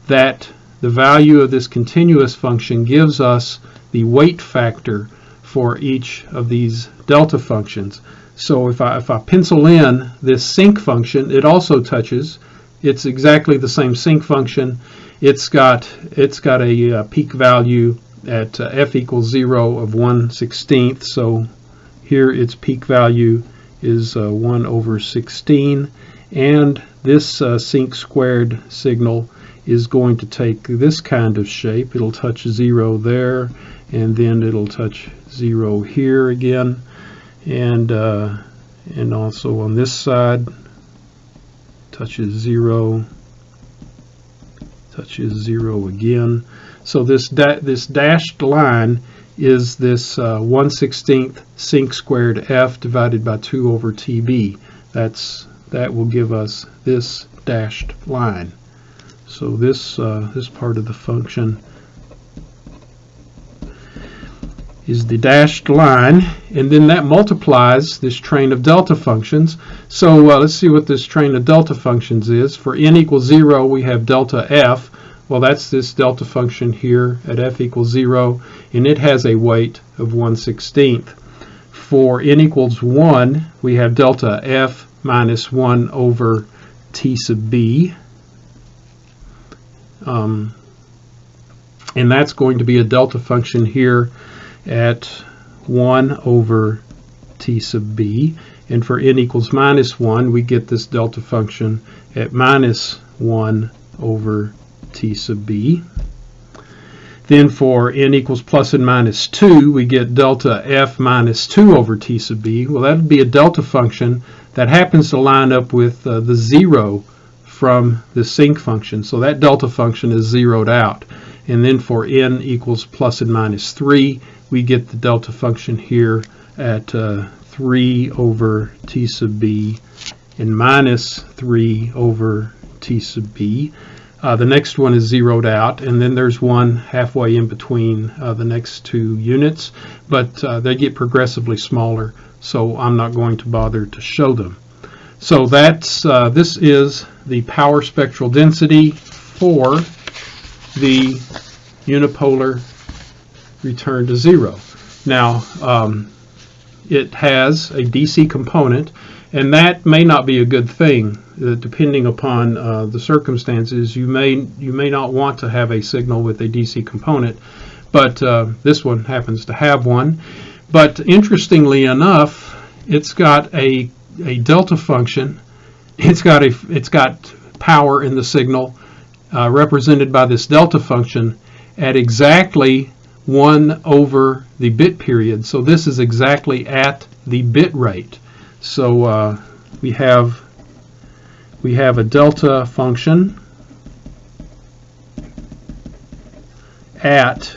that the value of this continuous function gives us the weight factor for each of these delta functions. So if I pencil in this sinc function, it also touches. It's exactly the same sinc function. It's got a peak value at f equals 0 of 1/16. So here its peak value is 1 over 16, and this sinc squared signal is going to take this kind of shape. It'll touch 0 there, and then it'll touch 0 here again, and also on this side touches 0, touches 0 again. So this dashed line is this 1/16 sinc squared f divided by 2 over TB. That will give us this dashed line. So this part of the function is the dashed line, and then that multiplies this train of delta functions. So let's see what this train of delta functions is. For n equals 0, we have delta f. Well, that's this delta function here at f equals 0, and it has a weight of 1/16. For n equals 1, we have delta f minus 1 over t sub b. And that's going to be a delta function here at 1 over t sub b. And for n equals minus 1, we get this delta function at minus 1 over t sub b. Then for n equals plus and minus 2, we get delta f minus 2 over t sub b. Well, that would be a delta function that happens to line up with the 0 from the sinc function. So that delta function is zeroed out. And then for n equals plus and minus 3, we get the delta function here at 3 over t sub b and minus 3 over t sub b. The next one is zeroed out, and then there's one halfway in between the next two units, but they get progressively smaller, so I'm not going to bother to show them. So this is the power spectral density for the unipolar return to 0. Now, it has a DC component, and that may not be a good thing. Depending upon the circumstances, you may not want to have a signal with a DC component, but this one happens to have one. But interestingly enough, it's got a delta function. It's got power in the signal represented by this delta function at exactly 1 over the bit period. So this is exactly at the bit rate. So we have a delta function at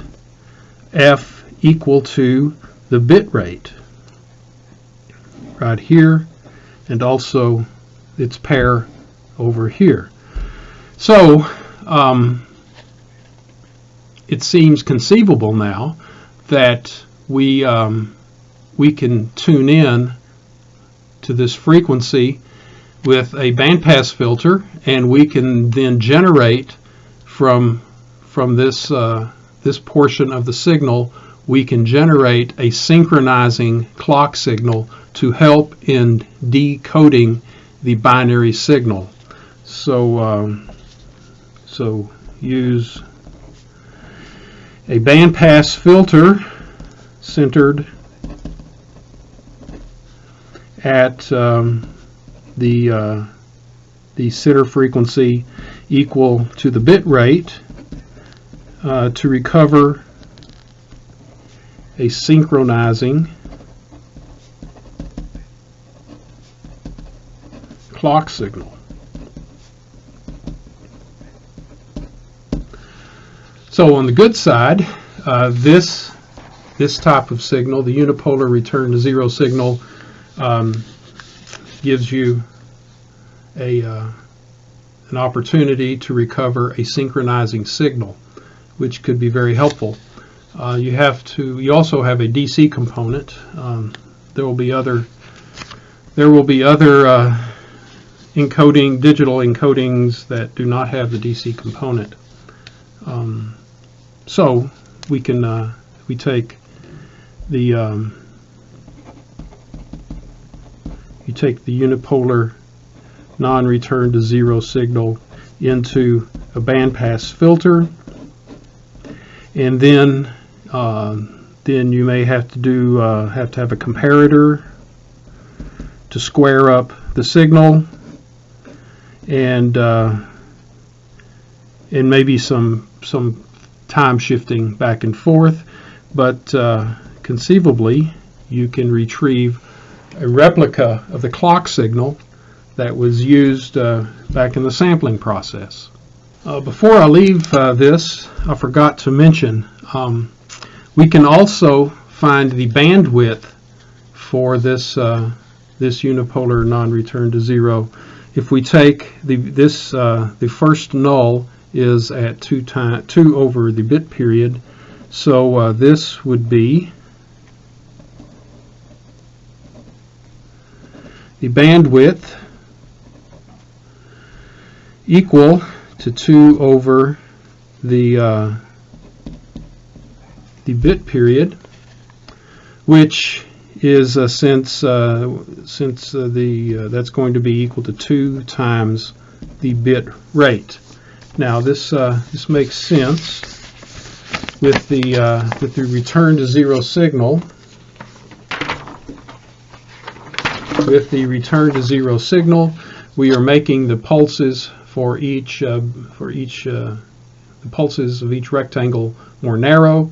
f equal to the bit rate right here, and also its pair over here. So it seems conceivable now that we can tune in to this frequency with a bandpass filter, and we can then generate from this this portion of the signal, we can generate a synchronizing clock signal to help in decoding the binary signal. So use a bandpass filter centered at the center frequency equal to the bit rate to recover a synchronizing clock signal. So on the good side, this type of signal, the unipolar return to zero signal, gives you an opportunity to recover a synchronizing signal, which could be very helpful. You also have a DC component. There will be other digital encodings that do not have the DC component. So we can we take the you take the unipolar non-return to zero signal into a bandpass filter, and then you may have to have a comparator to square up the signal, and maybe some time shifting back and forth, but conceivably you can retrieve a replica of the clock signal that was used back in the sampling process. Before I leave this, I forgot to mention we can also find the bandwidth for this this unipolar non-return to zero. If we take the first null is at 2 over the bit period, so this would be the bandwidth equal to 2 over the bit period, which is since that's going to be equal to 2 times the bit rate. Now this makes sense with the return to zero signal. With the return to zero signal, we are making the pulses for each the pulses of each rectangle more narrow.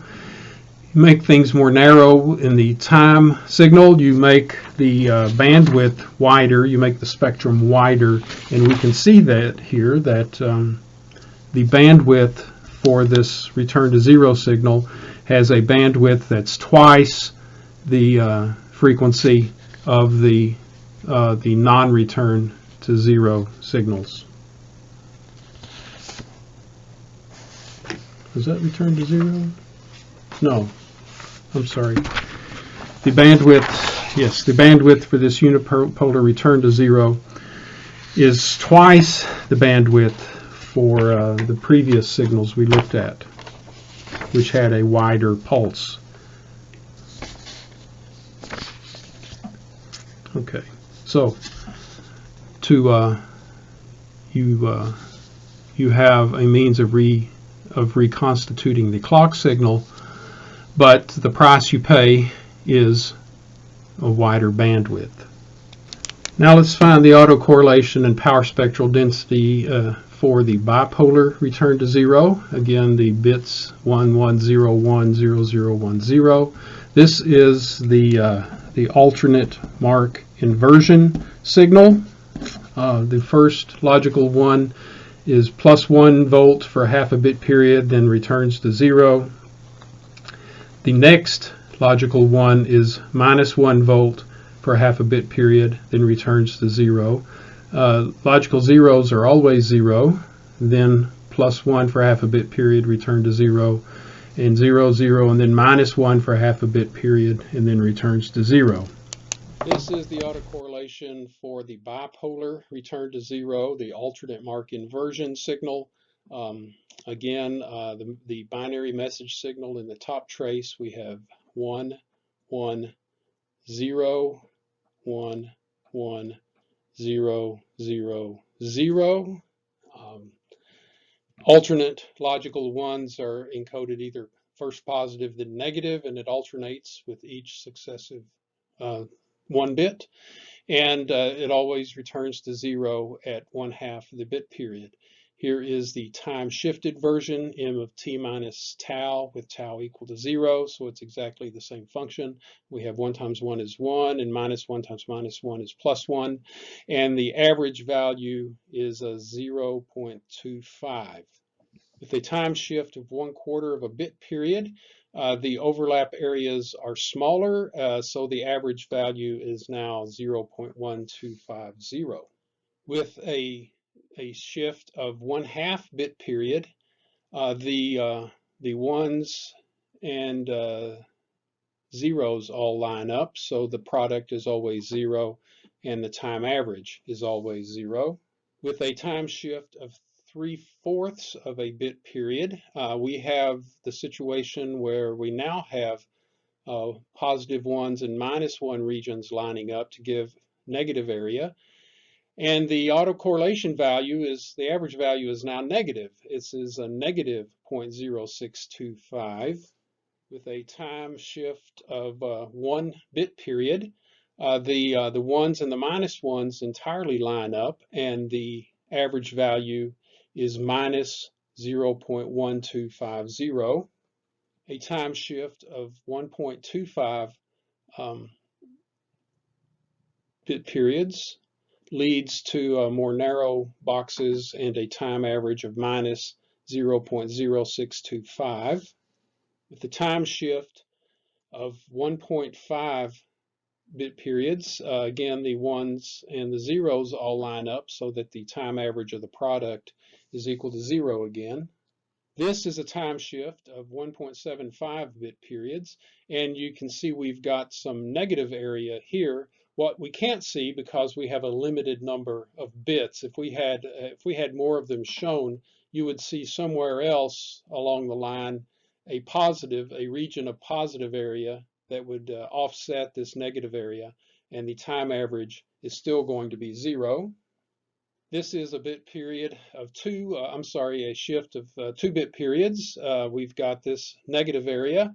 You make things more narrow in the time signal, you make the bandwidth wider, you make the spectrum wider, and we can see that here that the bandwidth for this return to zero signal has a bandwidth that's twice the frequency of the non-return to zero signals. Is that return to zero? No, I'm sorry. The bandwidth, yes, the bandwidth for this unipolar return to zero is twice the bandwidth for the previous signals we looked at, which had a wider pulse. Okay, so you have a means of reconstituting the clock signal, but the price you pay is a wider bandwidth. Now let's find the autocorrelation and power spectral density for the bipolar return to zero. Again, the bits 1, 1, 0, 1, 0, 0, 1, 0. This is the alternate mark inversion signal. The first logical one is +1 volt for half a bit period, then returns to 0. The next logical one is -1 volt for half a bit period, then returns to 0. Logical zeros are always 0, then +1 for half a bit period, return to 0. and 0, 0, and then -1 for half a bit period, and then returns to 0. This is the autocorrelation for the bipolar return to 0, the alternate mark inversion signal. Again, the binary message signal in the top trace, we have 1, 1, 0, 1, 1, 0, 0, 0. Alternate logical ones are encoded either first positive then negative, and it alternates with each successive 1 bit, and it always returns to 0 at 1/2 the bit period. Here is the time shifted version, m of t minus tau, with tau equal to 0, so it's exactly the same function. We have 1 times 1 is 1, and -1 times -1 is +1, and the average value is a 0.25. With a time shift of 1/4 of a bit period, the overlap areas are smaller, so the average value is now 0.1250. With a shift of 1/2 bit period, the ones and zeros all line up, so the product is always 0 and the time average is always 0. With a time shift of 3/4 of a bit period, we have the situation where we now have positive ones and -1 regions lining up to give negative area. And the autocorrelation value is, the average value is now negative. This is a negative 0.0625. With a time shift of 1 bit period, the ones and the -1s entirely line up, and the average value is -0.1250. A time shift of 1.25 bit periods leads to more narrow boxes and a time average of -0.0625. With the time shift of 1.5 bit periods, again, the ones and the zeros all line up so that the time average of the product is equal to 0 again. This is a time shift of 1.75 bit periods, and you can see we've got some negative area here. What we can't see, because we have a limited number of bits, if we had more of them shown, you would see somewhere else along the line a region of positive area that would offset this negative area, and the time average is still going to be 0. This is a bit period of a shift of 2 bit periods. We've got this negative area,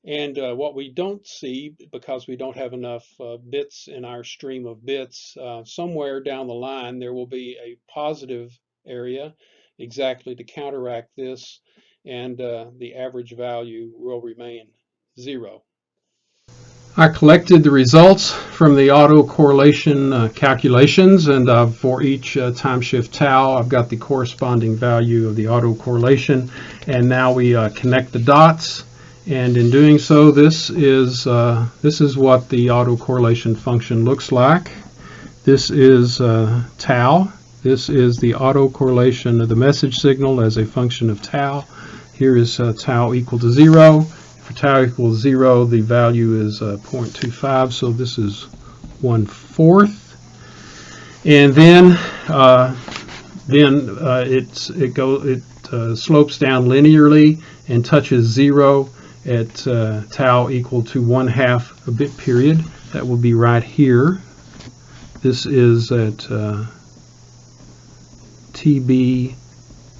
and what we don't see, because we don't have enough bits in our stream of bits, somewhere down the line there will be a positive area exactly to counteract this, and the average value will remain 0. I collected the results from the autocorrelation calculations, and for each time shift tau, I've got the corresponding value of the autocorrelation, and now we connect the dots, and in doing so, this is what the autocorrelation function looks like. This is tau. This is the autocorrelation of the message signal as a function of tau. Here is tau equal to 0. For tau equals 0, the value is 0.25, so this is 1/4. And then it slopes down linearly and touches 0 at tau equal to 1/2 a bit period. That will be right here. This is at TB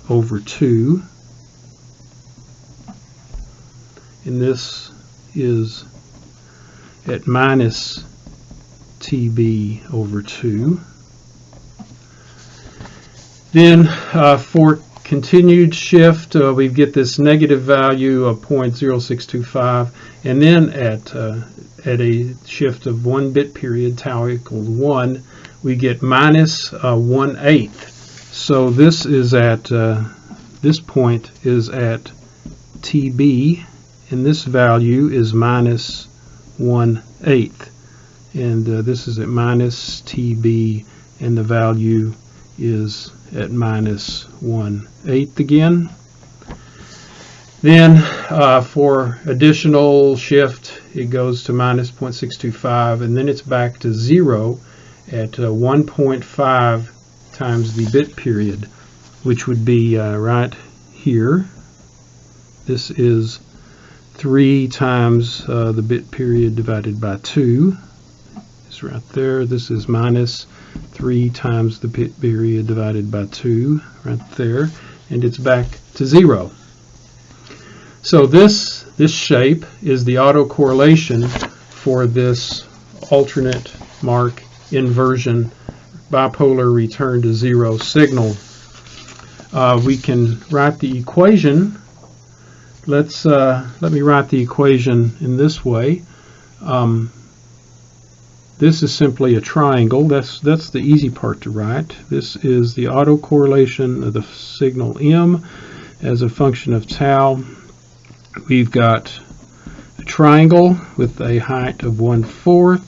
over 2. And this is at minus TB over 2. Then for continued shift, we get this negative value of 0.0625, and then at a shift of 1 bit period, tau equals 1, we get minus 1/8. So this is at this point is at TB, and this value is minus 1/8, and this is at minus TB, and the value is at minus 1/8 again. Then for additional shift, it goes to minus 0.625, and then it's back to 0 at 1.5 times the bit period, which would be right here. This is 3 times the bit period divided by 2. It's right there. This is minus 3 times the bit period divided by 2, right there, and it's back to 0. So this shape is the autocorrelation for this alternate mark inversion bipolar return to 0 signal. We can write the equation. Let me write the equation in this way. This is simply a triangle. That's the easy part to write. This is the autocorrelation of the signal M as a function of tau. We've got a triangle with a height of 1/4,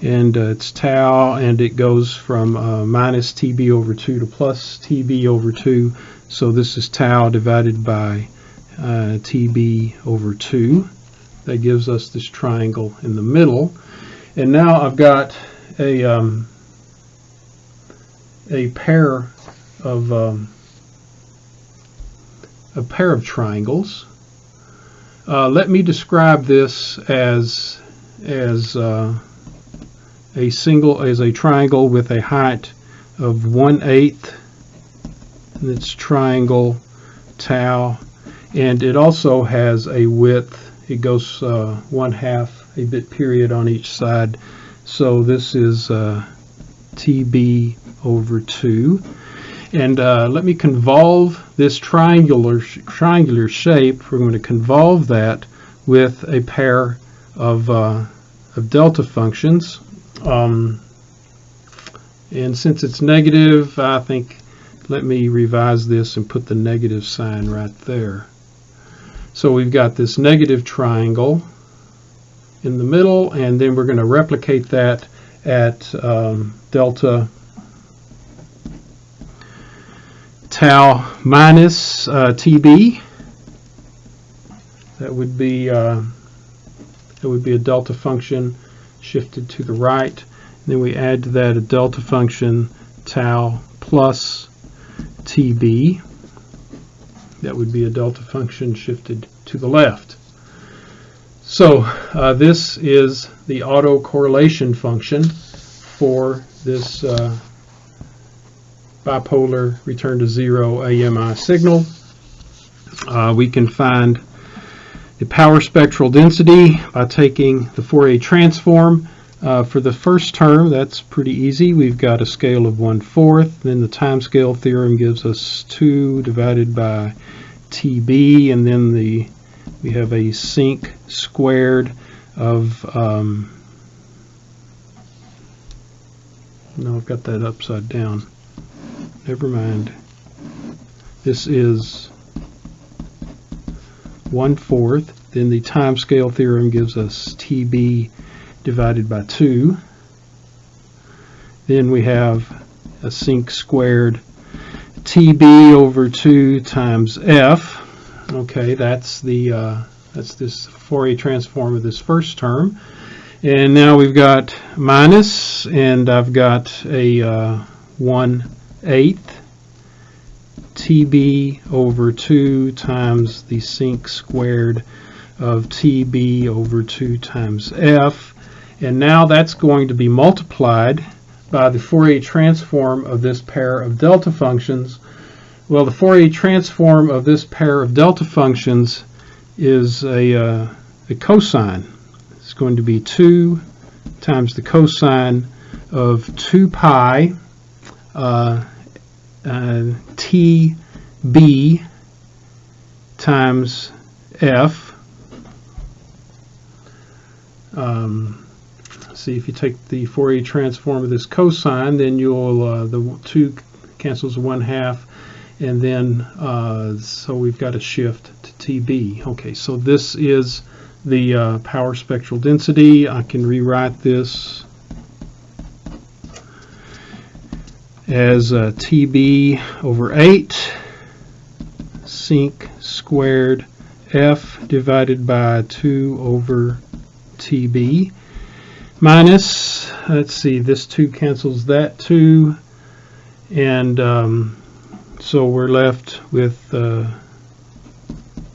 and it's tau, and it goes from minus TB over 2 to plus TB over 2. So this is tau divided by TB over 2. That gives us this triangle in the middle. And now I've got a pair of triangles. Let me describe this as a triangle with a height of 1/8, and it's triangle tau, and it also has a width. It goes 1/2 a bit period on each side. So this is TB over 2. And let me convolve this triangular shape. We're going to convolve that with a pair of delta functions. And since it's negative, I think, let me revise this and put the negative sign right there. So we've got this negative triangle in the middle, and then we're going to replicate that at delta tau minus TB. That would be a delta function shifted to the right. And then we add to that a delta function tau plus TB. That would be a delta function shifted to the left. So this is the autocorrelation function for this bipolar return to 0 AMI signal. We can find the power spectral density by taking the Fourier transform. For the first term, that's pretty easy. We've got a scale of 1/4. Then the time scale theorem gives us 2 divided by TB, and then we have a sinc squared of no, I've got that upside down. Never mind. This is 1/4. Then the time scale theorem gives us TB divided by 2. Then we have a sinc squared TB over 2 times F. Okay, that's this Fourier transform of this first term. And now we've got minus, and I've got a 1/8 TB over 2 times the sinc squared of TB over 2 times F. And now that's going to be multiplied by the Fourier transform of this pair of delta functions. Well, the Fourier transform of this pair of delta functions is a cosine. It's going to be 2 times the cosine of 2 pi TB times F. See, if you take the Fourier transform of this cosine, then you'll the 2 cancels 1/2, and then so we've got a shift to TB. Okay, so this is the power spectral density. I can rewrite this as TB over 8 sinc squared f divided by 2 over TB minus, let's see, this 2 cancels that 2, and so we're left with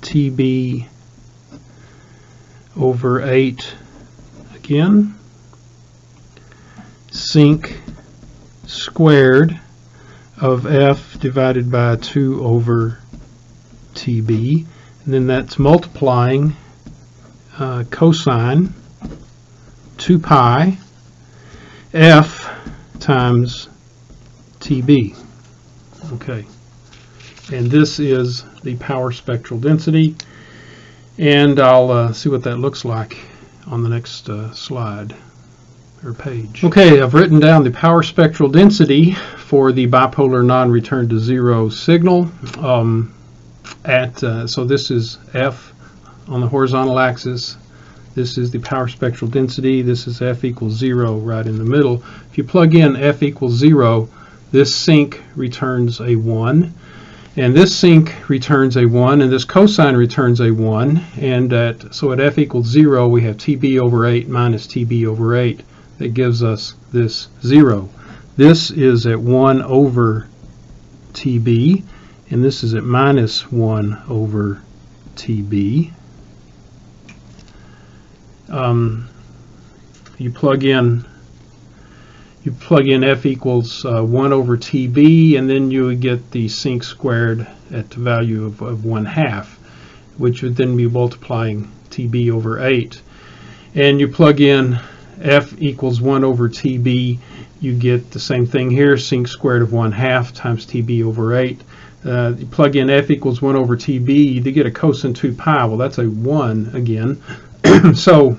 TB over 8 again, sinc squared of f divided by 2 over TB, and then that's multiplying cosine 2 pi f times TB. Okay, and this is the power spectral density, and I'll see what that looks like on the next slide or page. Okay, I've written down the power spectral density for the bipolar non-return to zero signal. So this is F on the horizontal axis. This is the power spectral density. This is F equals 0 right in the middle. If you plug in F equals 0, this sinc returns a 1, and this sinc returns a 1, and this cosine returns a 1, and so at F equals 0 we have TB over 8 minus TB over 8. That gives us this 0. This is at 1 over TB, and this is at minus 1 over TB. You plug in F equals 1 over TB, and then you would get the sinc squared at the value of 1/2, which would then be multiplying TB over 8. And you plug in F equals 1 over TB, you get the same thing here, sinc squared of 1/2 times TB over 8. You plug in F equals 1 over TB, you do get a cosine 2 pi. Well, that's a 1 again. So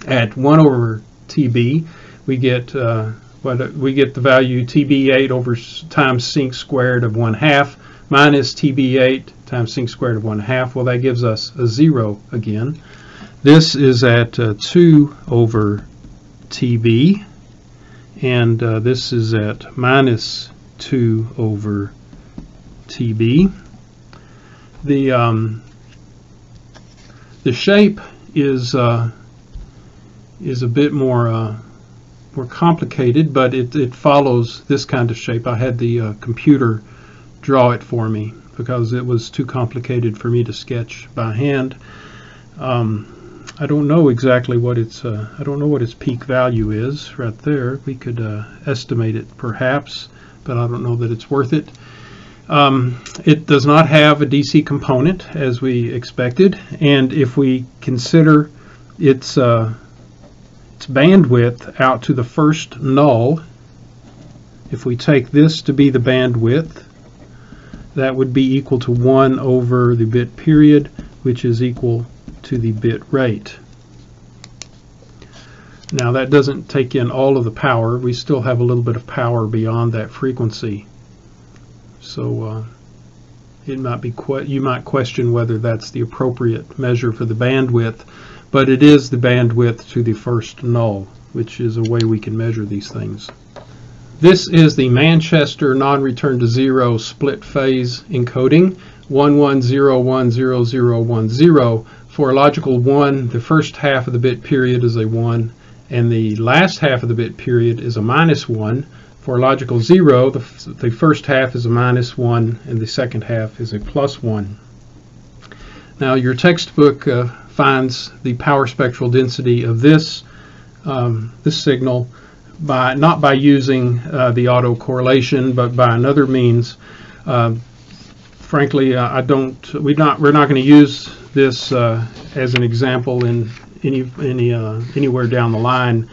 at 1 over TB, we get the value TB8 over times sinc squared of 1/2 minus TB8 times sinc squared of 1/2. Well, that gives us a 0 again. This is at 2 over TB, and this is at minus 2 over TB. The shape is a bit more complicated, but it follows this kind of shape. I had the computer draw it for me because it was too complicated for me to sketch by hand. I don't know exactly what its peak value is right there. We could estimate it perhaps, but I don't know that it's worth it. It does not have a DC component as we expected, and if we consider its bandwidth out to the first null, if we take this to be the bandwidth, that would be equal to 1 over the bit period, which is equal to the bit rate. Now that doesn't take in all of the power. We still have a little bit of power beyond that frequency. So it might be you might question whether that's the appropriate measure for the bandwidth, but it is the bandwidth to the first null, which is a way we can measure these things. This is the Manchester non-return to zero split phase encoding 11010010. For a logical 1, the first half of the bit period is a 1, and the last half of the bit period is a -1. For a logical 0, the first half is a -1, and the second half is a +1. Now your textbook finds the power spectral density of this signal not by using the autocorrelation, but by another means. Frankly, we're not going to use this as an example in anywhere down the line.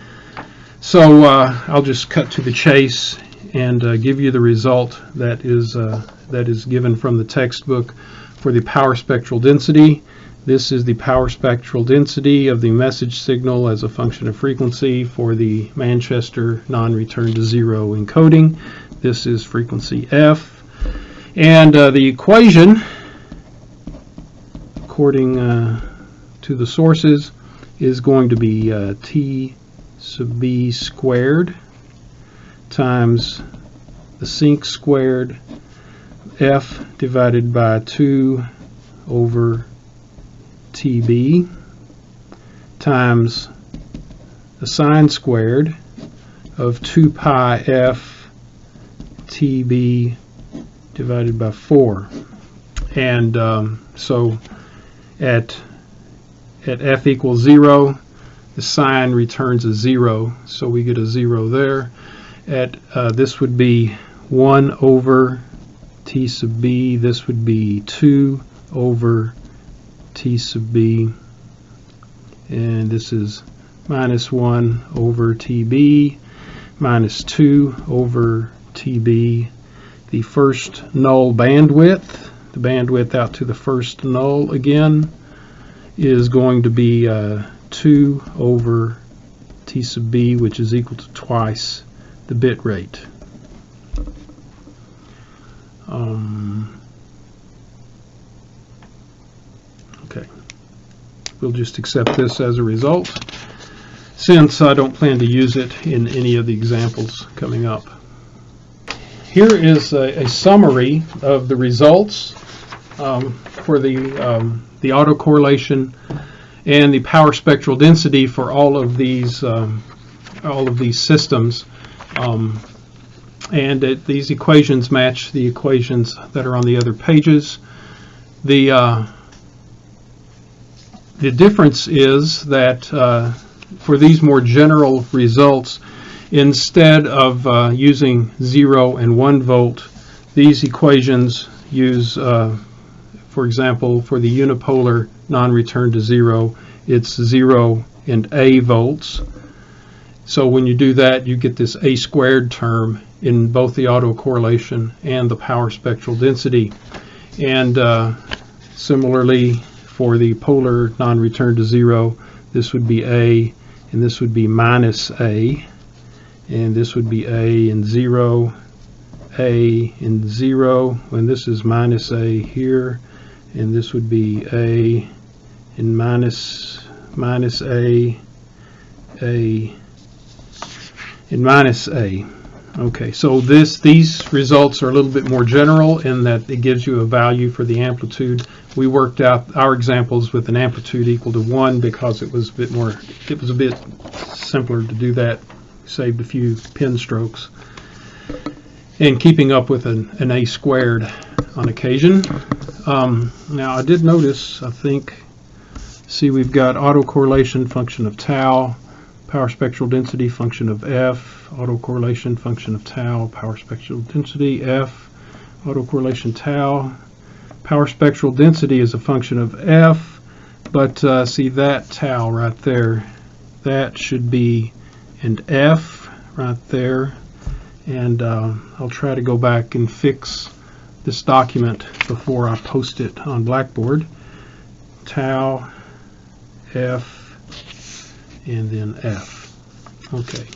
So I'll just cut to the chase and give you the result that is given from the textbook for the power spectral density. This is the power spectral density of the message signal as a function of frequency for the Manchester non-return to zero encoding. This is frequency F. And the equation, according to the sources, is going to be T sub B squared times the sinc squared F divided by 2 over TB times the sine squared of 2 pi f TB divided by 4. And so at f equals 0, the sine returns a 0, so we get a 0 there. At this would be 1 over t sub b, this would be 2 over t sub b, and this is minus 1 over tb minus 2 over tb. The first null bandwidth, the bandwidth out to the first null again, is going to be 2 over t sub b, which is equal to twice the bit rate. Okay, we'll just accept this as a result, since I don't plan to use it in any of the examples coming up. Here is a summary of the results for the autocorrelation and the power spectral density for all of these systems. And these equations match the equations that are on the other pages. The difference is that for these more general results, instead of using 0 and 1 volt, these equations use, for example, for the unipolar non-return to 0, it's 0 and a volts. So when you do that, you get this a squared term in both the autocorrelation and the power spectral density. And similarly, for the polar non-return to 0, this would be a, and this would be minus a, and this would be a and 0, a and 0, and this is minus a here, and this would be a and minus a and minus a. Okay, so these results are a little bit more general in that it gives you a value for the amplitude. We worked out our examples with an amplitude equal to 1 because it was a bit simpler to do that. Saved a few pen strokes. And keeping up with an a squared on occasion. Now I did notice, I think, see we've got autocorrelation function of tau, power spectral density function of f, autocorrelation function of tau, power spectral density f, autocorrelation tau. Power spectral density is a function of f, but see that tau right there, that should be an f right there. And I'll try to go back and fix this document before I post it on Blackboard. Tau, f, and then f. Okay.